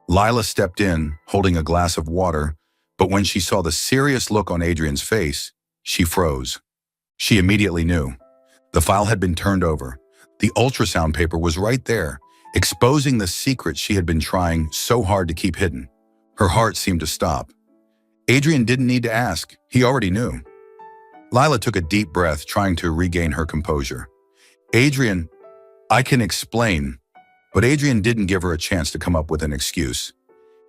Lila stepped in, holding a glass of water, but when she saw the serious look on Adrian's face, she froze. She immediately knew. The file had been turned over. The ultrasound paper was right there, exposing the secret she had been trying so hard to keep hidden. Her heart seemed to stop. Adrian didn't need to ask. He already knew. Lila took a deep breath, trying to regain her composure. Adrian, I can explain. But Adrian didn't give her a chance to come up with an excuse.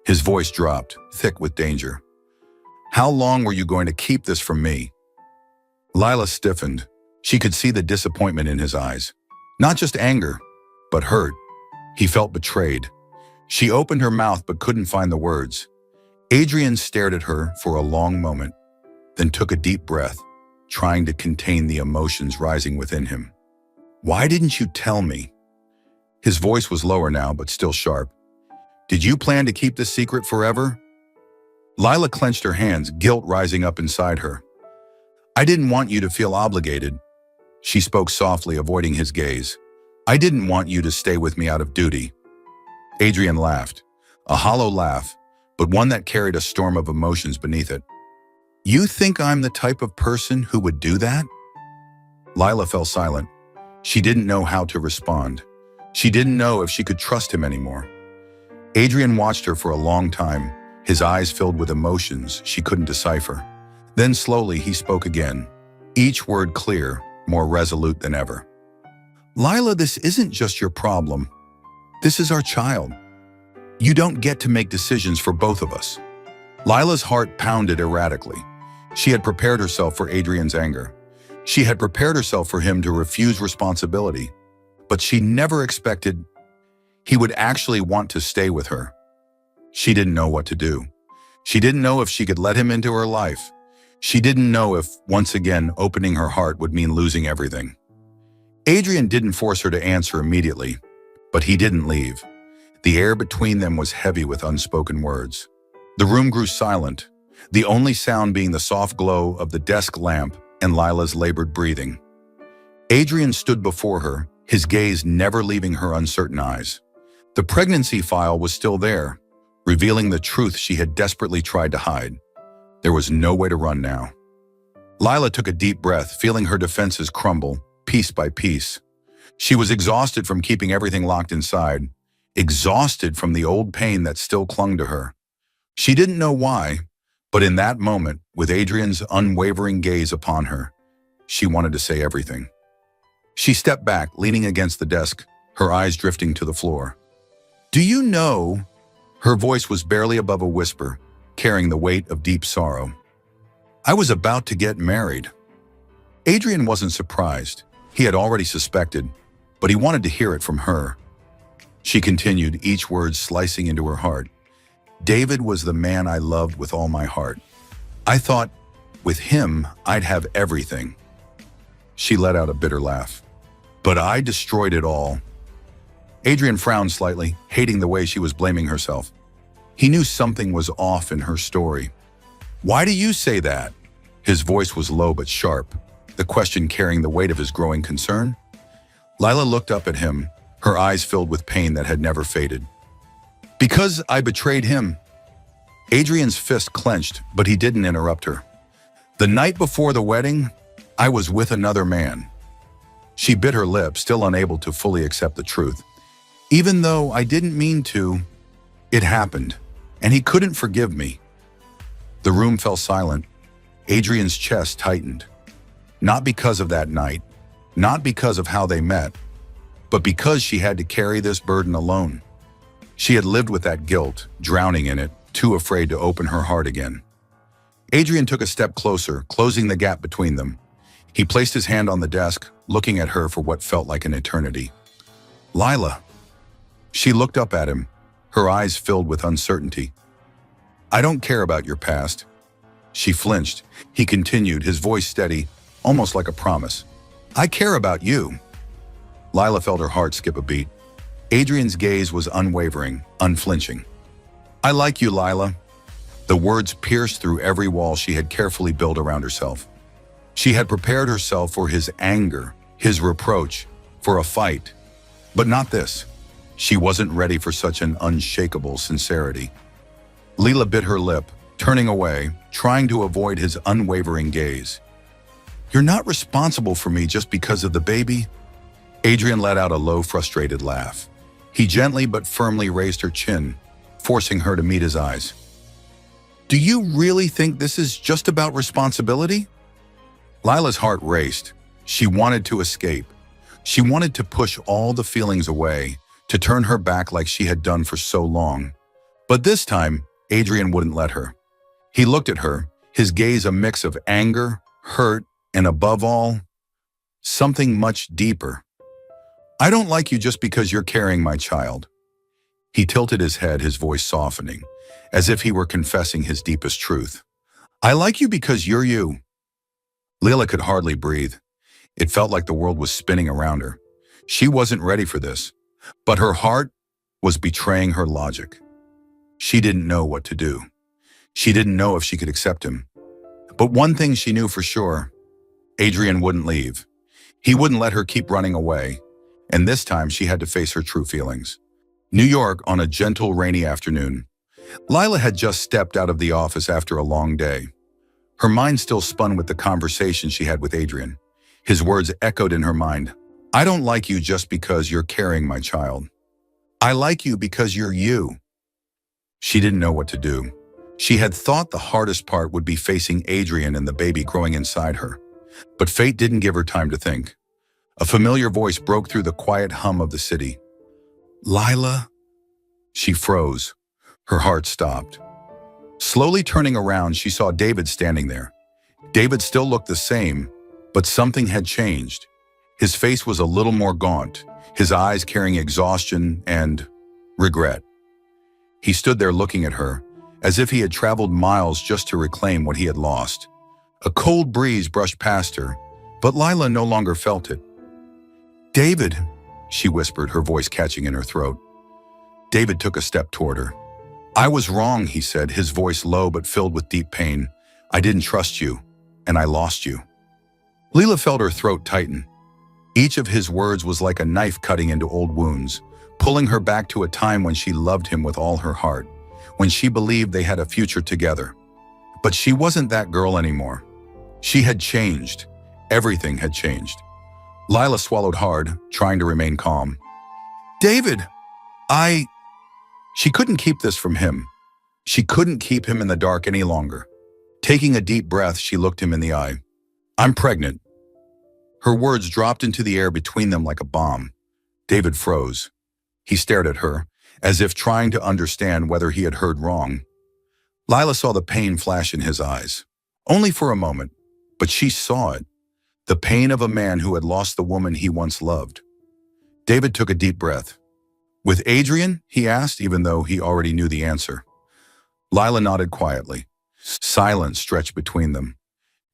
His voice dropped, thick with danger. How long were you going to keep this from me? Lila stiffened. She could see the disappointment in his eyes. Not just anger, but hurt. He felt betrayed. She opened her mouth but couldn't find the words. Adrian stared at her for a long moment, then took a deep breath, trying to contain the emotions rising within him. Why didn't you tell me? His voice was lower now, but still sharp. Did you plan to keep this secret forever? Lila clenched her hands, guilt rising up inside her. I didn't want you to feel obligated. She spoke softly, avoiding his gaze. I didn't want you to stay with me out of duty. Adrian laughed, a hollow laugh, but one that carried a storm of emotions beneath it. You think I'm the type of person who would do that? Lila fell silent. She didn't know how to respond. She didn't know if she could trust him anymore. Adrian watched her for a long time, his eyes filled with emotions she couldn't decipher. Then slowly he spoke again, each word clear, more resolute than ever. Lila, this isn't just your problem. This is our child. You don't get to make decisions for both of us. Lila's heart pounded erratically. She had prepared herself for Adrian's anger. She had prepared herself for him to refuse responsibility. But she never expected he would actually want to stay with her. She didn't know what to do. She didn't know if she could let him into her life. She didn't know if, once again, opening her heart would mean losing everything. Adrian didn't force her to answer immediately, but he didn't leave. The air between them was heavy with unspoken words. The room grew silent, the only sound being the soft glow of the desk lamp and Lila's labored breathing. Adrian stood before her, his gaze never leaving her uncertain eyes. The pregnancy file was still there, revealing the truth she had desperately tried to hide. There was no way to run now. Lila took a deep breath, feeling her defenses crumble, piece by piece. She was exhausted from keeping everything locked inside, exhausted from the old pain that still clung to her. She didn't know why, but in that moment, with Adrian's unwavering gaze upon her, she wanted to say everything. She stepped back, leaning against the desk, her eyes drifting to the floor. "Do you know?" Her voice was barely above a whisper, carrying the weight of deep sorrow. "I was about to get married." Adrian wasn't surprised. He had already suspected, but he wanted to hear it from her. She continued, each word slicing into her heart. "David was the man I loved with all my heart. I thought, with him, I'd have everything." She let out a bitter laugh. "But I destroyed it all." Adrian frowned slightly, hating the way she was blaming herself. He knew something was off in her story. "Why do you say that?" His voice was low but sharp, the question carrying the weight of his growing concern. Lila looked up at him, her eyes filled with pain that had never faded. "Because I betrayed him." Adrian's fist clenched, but he didn't interrupt her. "The night before the wedding, I was with another man." She bit her lip, still unable to fully accept the truth. "Even though I didn't mean to, it happened, and he couldn't forgive me." The room fell silent. Adrian's chest tightened. Not because of that night, not because of how they met, but because she had to carry this burden alone. She had lived with that guilt, drowning in it, too afraid to open her heart again. Adrian took a step closer, closing the gap between them. He placed his hand on the desk, looking at her for what felt like an eternity. "Lila." She looked up at him, her eyes filled with uncertainty. "I don't care about your past." She flinched. He continued, his voice steady, almost like a promise. "I care about you." Lila felt her heart skip a beat. Adrian's gaze was unwavering, unflinching. "I like you, Lila." The words pierced through every wall she had carefully built around herself. She had prepared herself for his anger, his reproach, for a fight. But not this. She wasn't ready for such an unshakable sincerity. Lila bit her lip, turning away, trying to avoid his unwavering gaze. "You're not responsible for me just because of the baby." Adrian let out a low, frustrated laugh. He gently but firmly raised her chin, forcing her to meet his eyes. "Do you really think this is just about responsibility?" Lila's heart raced. She wanted to escape. She wanted to push all the feelings away, to turn her back like she had done for so long. But this time, Adrian wouldn't let her. He looked at her, his gaze a mix of anger, hurt, and above all, something much deeper. "I don't like you just because you're carrying my child." He tilted his head, his voice softening, as if he were confessing his deepest truth. "I like you because you're you." Lila could hardly breathe. It felt like the world was spinning around her. She wasn't ready for this, but her heart was betraying her logic. She didn't know what to do. She didn't know if she could accept him. But one thing she knew for sure, Adrian wouldn't leave. He wouldn't let her keep running away, and this time she had to face her true feelings. New York on a gentle, rainy afternoon. Lila had just stepped out of the office after a long day. Her mind still spun with the conversation she had with Adrian. His words echoed in her mind. "I don't like you just because you're carrying my child. I like you because you're you." She didn't know what to do. She had thought the hardest part would be facing Adrian and the baby growing inside her. But fate didn't give her time to think. A familiar voice broke through the quiet hum of the city. "Lila?" She froze. Her heart stopped. Slowly turning around, she saw David standing there. David still looked the same, but something had changed. His face was a little more gaunt, his eyes carrying exhaustion and regret. He stood there looking at her, as if he had traveled miles just to reclaim what he had lost. A cold breeze brushed past her, but Lila no longer felt it. "David," she whispered, her voice catching in her throat. David took a step toward her. "I was wrong," he said, his voice low but filled with deep pain. "I didn't trust you, and I lost you." Lila felt her throat tighten. Each of his words was like a knife cutting into old wounds, pulling her back to a time when she loved him with all her heart, when she believed they had a future together. But she wasn't that girl anymore. She had changed. Everything had changed. Lila swallowed hard, trying to remain calm. "David, She couldn't keep this from him. She couldn't keep him in the dark any longer. Taking a deep breath, she looked him in the eye. "I'm pregnant." Her words dropped into the air between them like a bomb. David froze. He stared at her, as if trying to understand whether he had heard wrong. Lila saw the pain flash in his eyes. Only for a moment, but she saw it. The pain of a man who had lost the woman he once loved. David took a deep breath. "With Adrian?" he asked, even though he already knew the answer. Lila nodded quietly. Silence stretched between them.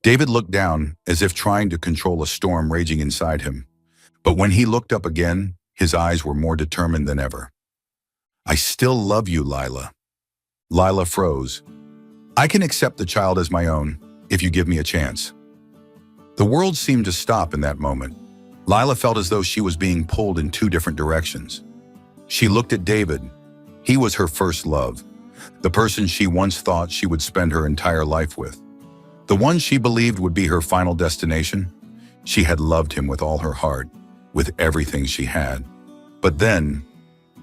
David looked down, as if trying to control a storm raging inside him. But when he looked up again, his eyes were more determined than ever. "I still love you, Lila." Lila froze. "I can accept the child as my own, if you give me a chance." The world seemed to stop in that moment. Lila felt as though she was being pulled in two different directions. She looked at David. He was her first love, the person she once thought she would spend her entire life with. The one she believed would be her final destination. She had loved him with all her heart, with everything she had. But then,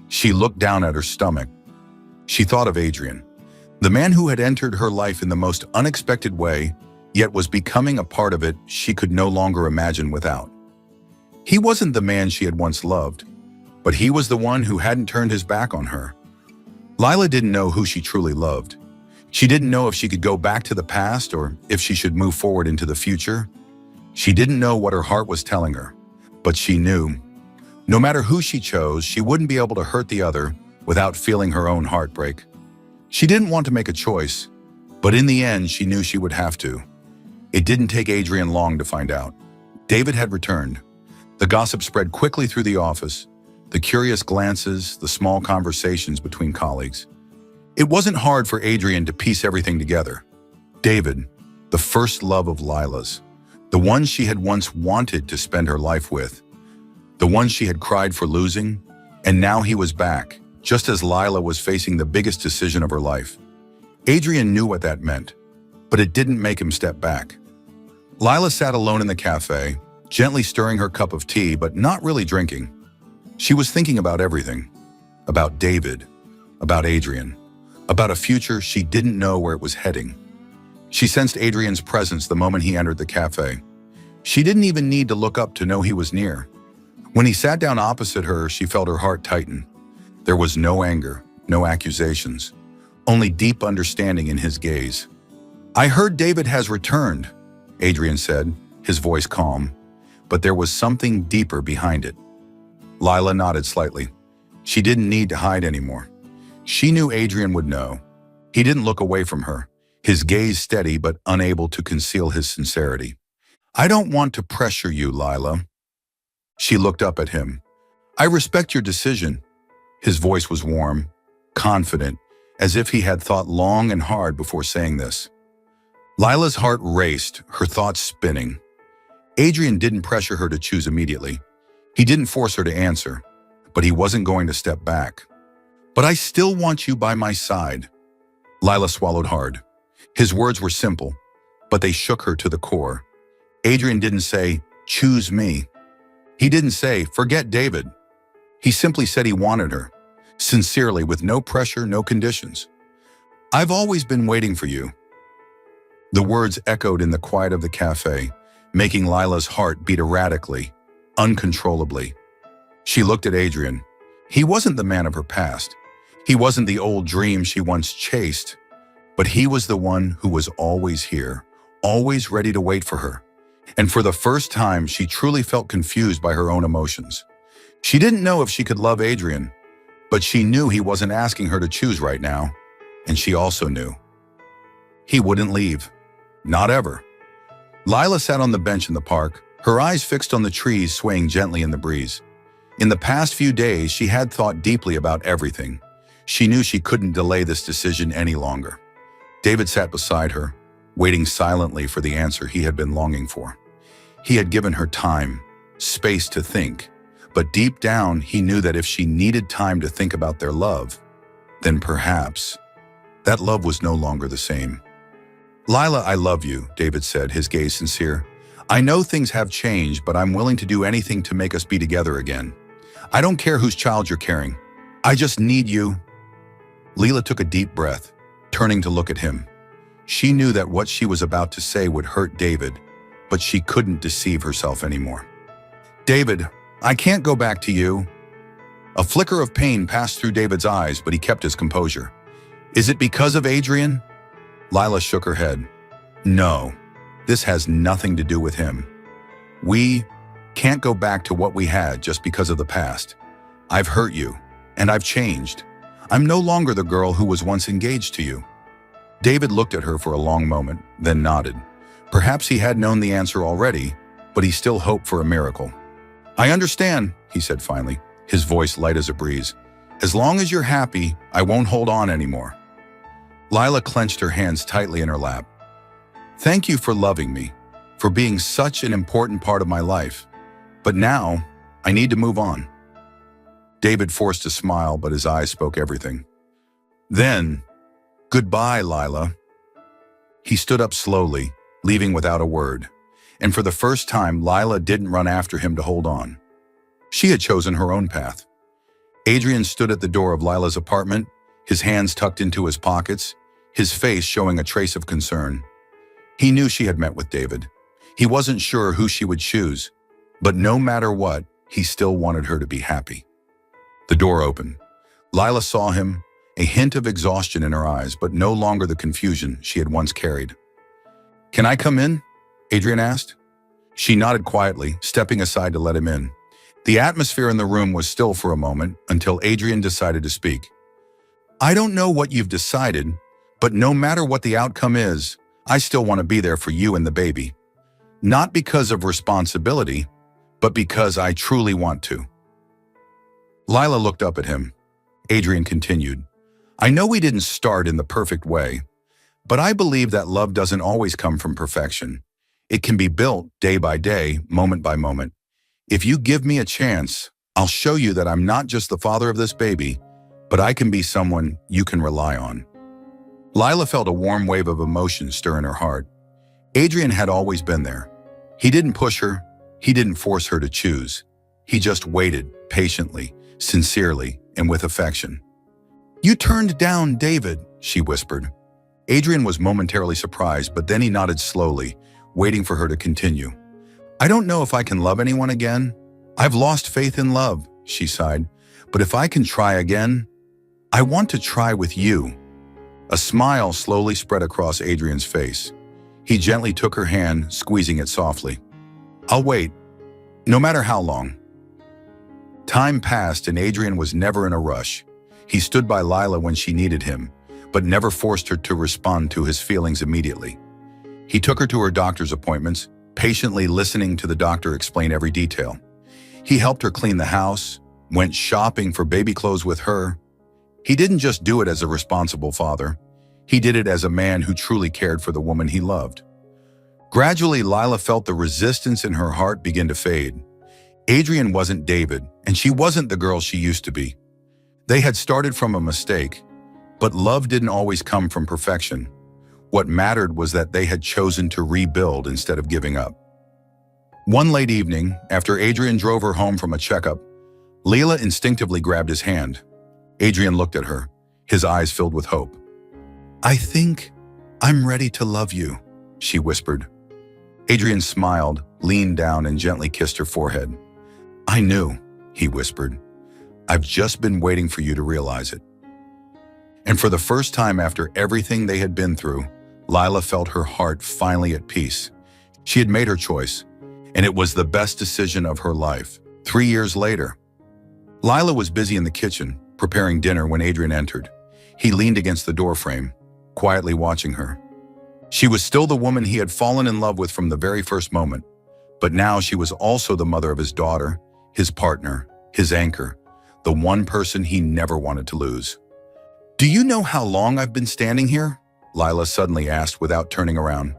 she looked down at her stomach. She thought of Adrian, the man who had entered her life in the most unexpected way, yet was becoming a part of it she could no longer imagine without. He wasn't the man she had once loved, but he was the one who hadn't turned his back on her. Lila didn't know who she truly loved. She didn't know if she could go back to the past or if she should move forward into the future. She didn't know what her heart was telling her, but she knew. No matter who she chose, she wouldn't be able to hurt the other without feeling her own heartbreak. She didn't want to make a choice, but in the end, she knew she would have to. It didn't take Adrian long to find out. David had returned. The gossip spread quickly through the office, the curious glances, the small conversations between colleagues. It wasn't hard for Adrian to piece everything together. David, the first love of Lila's, the one she had once wanted to spend her life with, the one she had cried for losing, and now he was back, just as Lila was facing the biggest decision of her life. Adrian knew what that meant, but it didn't make him step back. Lila sat alone in the cafe, gently stirring her cup of tea, but not really drinking. She was thinking about everything. About David, about Adrian, about a future she didn't know where it was heading. She sensed Adrian's presence the moment he entered the cafe. She didn't even need to look up to know he was near. When he sat down opposite her, she felt her heart tighten. There was no anger, no accusations, only deep understanding in his gaze. "I heard David has returned," Adrian said, his voice calm, but there was something deeper behind it. Lila nodded slightly. She didn't need to hide anymore. She knew Adrian would know. He didn't look away from her, his gaze steady but unable to conceal his sincerity. "I don't want to pressure you, Lila." She looked up at him. "I respect your decision." His voice was warm, confident, as if he had thought long and hard before saying this. Lila's heart raced, her thoughts spinning. Adrian didn't pressure her to choose immediately. He didn't force her to answer, but he wasn't going to step back. "But I still want you by my side." Lila swallowed hard. His words were simple, but they shook her to the core. Adrian didn't say, "Choose me." He didn't say, "Forget David." He simply said he wanted her, sincerely, with no pressure, no conditions. "I've always been waiting for you." The words echoed in the quiet of the cafe, making Lila's heart beat erratically, uncontrollably. She looked at Adrian. He wasn't the man of her past. He wasn't the old dream she once chased, but he was the one who was always here, always ready to wait for her. And for the first time, she truly felt confused by her own emotions. She didn't know if she could love Adrian, but she knew he wasn't asking her to choose right now, and she also knew he wouldn't leave. Not ever. Lila sat on the bench in the park, her eyes fixed on the trees swaying gently in the breeze. In the past few days, she had thought deeply about everything. She knew she couldn't delay this decision any longer. David sat beside her, waiting silently for the answer he had been longing for. He had given her time, space to think, but deep down, he knew that if she needed time to think about their love, then perhaps that love was no longer the same. "Lila, I love you," David said, his gaze sincere. "I know things have changed, but I'm willing to do anything to make us be together again. I don't care whose child you're carrying. I just need you." Lila took a deep breath. turning to look at him. She knew that what she was about to say would hurt David, but she couldn't deceive herself anymore. "David, I can't go back to you." A flicker of pain passed through David's eyes, but he kept his composure. "Is it because of Adrian?" Lila shook her head. "No, this has nothing to do with him. We can't go back to what we had just because of the past. I've hurt you, and I've changed. I'm no longer the girl who was once engaged to you." David looked at her for a long moment, then nodded. Perhaps he had known the answer already, but he still hoped for a miracle. "I understand," he said finally, his voice light as a breeze. "As long as you're happy, I won't hold on anymore." Lila clenched her hands tightly in her lap. "Thank you for loving me, for being such an important part of my life. But now, I need to move on." David forced a smile, but his eyes spoke everything. "Then, goodbye, Lila." He stood up slowly, leaving without a word, and for the first time, Lila didn't run after him to hold on. She had chosen her own path. Adrian stood at the door of Lila's apartment, his hands tucked into his pockets, his face showing a trace of concern. He knew she had met with David. He wasn't sure who she would choose, but no matter what, he still wanted her to be happy. The door opened. Lila saw him, a hint of exhaustion in her eyes, but no longer the confusion she had once carried. "Can I come in?" Adrian asked. She nodded quietly, stepping aside to let him in. The atmosphere in the room was still for a moment until Adrian decided to speak. "I don't know what you've decided, but no matter what the outcome is, I still want to be there for you and the baby. Not because of responsibility, but because I truly want to." Lila looked up at him. Adrian continued, "I know we didn't start in the perfect way, but I believe that love doesn't always come from perfection. It can be built day by day, moment by moment. If you give me a chance, I'll show you that I'm not just the father of this baby, but I can be someone you can rely on." Lila felt a warm wave of emotion stir in her heart. Adrian had always been there. He didn't push her. He didn't force her to choose. He just waited, patiently, sincerely, and with affection. "You turned down David," she whispered. Adrian was momentarily surprised, but then he nodded slowly, waiting for her to continue. "I don't know if I can love anyone again. I've lost faith in love," she sighed. "But if I can try again, I want to try with you." A smile slowly spread across Adrian's face. He gently took her hand, squeezing it softly. "I'll wait, no matter how long." Time passed and Adrian was never in a rush. He stood by Lila when she needed him, but never forced her to respond to his feelings immediately. He took her to her doctor's appointments, patiently listening to the doctor explain every detail. He helped her clean the house, went shopping for baby clothes with her. He didn't just do it as a responsible father. He did it as a man who truly cared for the woman he loved. Gradually, Lila felt the resistance in her heart begin to fade. Adrian wasn't David, and she wasn't the girl she used to be. They had started from a mistake, but love didn't always come from perfection. What mattered was that they had chosen to rebuild instead of giving up. One late evening, after Adrian drove her home from a checkup, Lila instinctively grabbed his hand. Adrian looked at her, his eyes filled with hope. "I think I'm ready to love you," she whispered. Adrian smiled, leaned down, and gently kissed her forehead. "I knew," he whispered. "I've just been waiting for you to realize it." And for the first time after everything they had been through, Lila felt her heart finally at peace. She had made her choice, and it was the best decision of her life. 3 years later, Lila was busy in the kitchen, preparing dinner when Adrian entered. He leaned against the doorframe, quietly watching her. She was still the woman he had fallen in love with from the very first moment, but now she was also the mother of his daughter, his partner, his anchor, the one person he never wanted to lose. "Do you know how long I've been standing here?" Lila suddenly asked without turning around.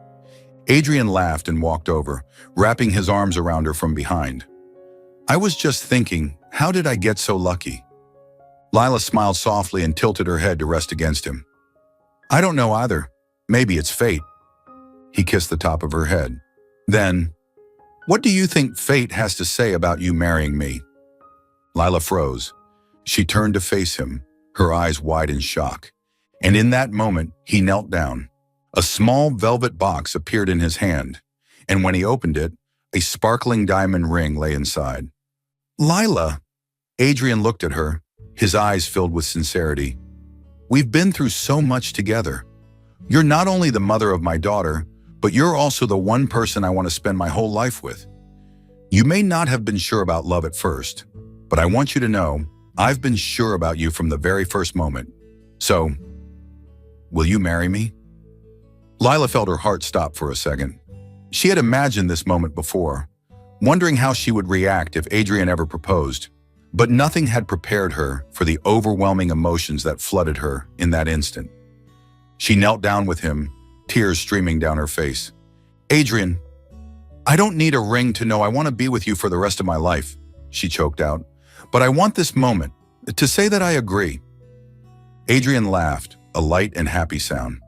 Adrian laughed and walked over, wrapping his arms around her from behind. "I was just thinking, how did I get so lucky?" Lila smiled softly and tilted her head to rest against him. "I don't know either. Maybe it's fate." He kissed the top of her head. Then, "What do you think fate has to say about you marrying me?" Lila froze. She turned to face him, her eyes wide in shock. And in that moment, he knelt down. A small velvet box appeared in his hand, and when he opened it, a sparkling diamond ring lay inside. "Lila," Adrian looked at her, his eyes filled with sincerity. "We've been through so much together. You're not only the mother of my daughter, but you're also the one person I want to spend my whole life with. You may not have been sure about love at first, but I want you to know I've been sure about you from the very first moment. So, will you marry me?" Lila felt her heart stop for a second. She had imagined this moment before, wondering how she would react if Adrian ever proposed, but nothing had prepared her for the overwhelming emotions that flooded her in that instant. She knelt down with him, tears streaming down her face. "Adrian, I don't need a ring to know I want to be with you for the rest of my life," she choked out. "But I want this moment to say that I agree." Adrian laughed, a light and happy sound.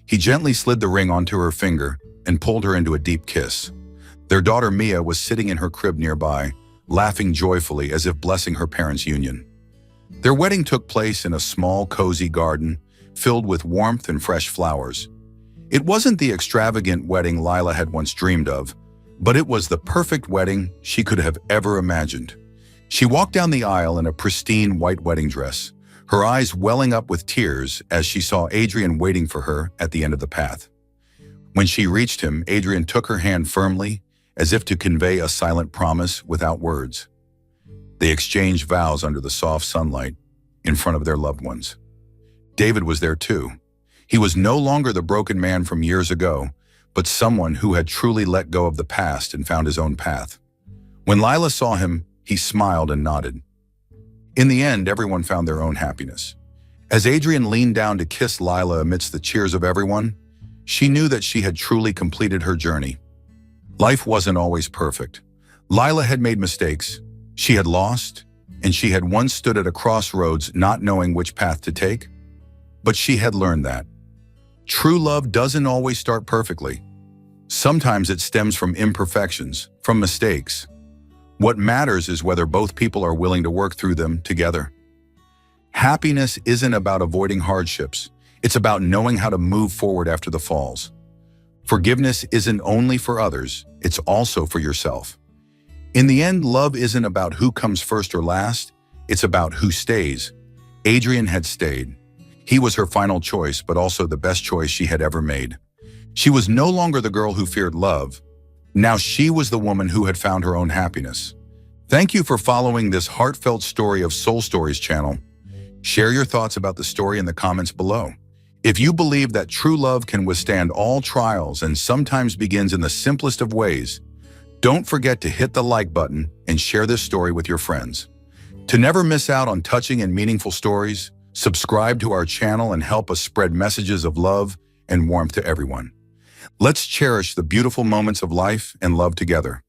He gently slid the ring onto her finger and pulled her into a deep kiss. Their daughter Mia was sitting in her crib nearby, laughing joyfully as if blessing her parents' union. Their wedding took place in a small, cozy garden filled with warmth and fresh flowers. It wasn't the extravagant wedding Lila had once dreamed of, but it was the perfect wedding she could have ever imagined. She walked down the aisle in a pristine white wedding dress, her eyes welling up with tears as she saw Adrian waiting for her at the end of the path. When she reached him, Adrian took her hand firmly, as if to convey a silent promise without words. They exchanged vows under the soft sunlight in front of their loved ones. David was there too. He was no longer the broken man from years ago, but someone who had truly let go of the past and found his own path. When Lila saw him, he smiled and nodded. In the end, everyone found their own happiness. As Adrian leaned down to kiss Lila amidst the cheers of everyone, she knew that she had truly completed her journey. Life wasn't always perfect. Lila had made mistakes, she had lost, and she had once stood at a crossroads not knowing which path to take. But she had learned that true love doesn't always start perfectly. Sometimes it stems from imperfections, from mistakes. What matters is whether both people are willing to work through them together. Happiness isn't about avoiding hardships. It's about knowing how to move forward after the falls. Forgiveness isn't only for others, it's also for yourself. In the end, love isn't about who comes first or last, it's about who stays. Adrian had stayed. He was her final choice, but also the best choice she had ever made. She was no longer the girl who feared love. Now she was the woman who had found her own happiness. Thank you for following this heartfelt story of Soul Stories channel. Share your thoughts about the story in the comments below. If you believe that true love can withstand all trials and sometimes begins in the simplest of ways, don't forget to hit the like button and share this story with your friends. To never miss out on touching and meaningful stories, subscribe to our channel and help us spread messages of love and warmth to everyone. Let's cherish the beautiful moments of life and love together.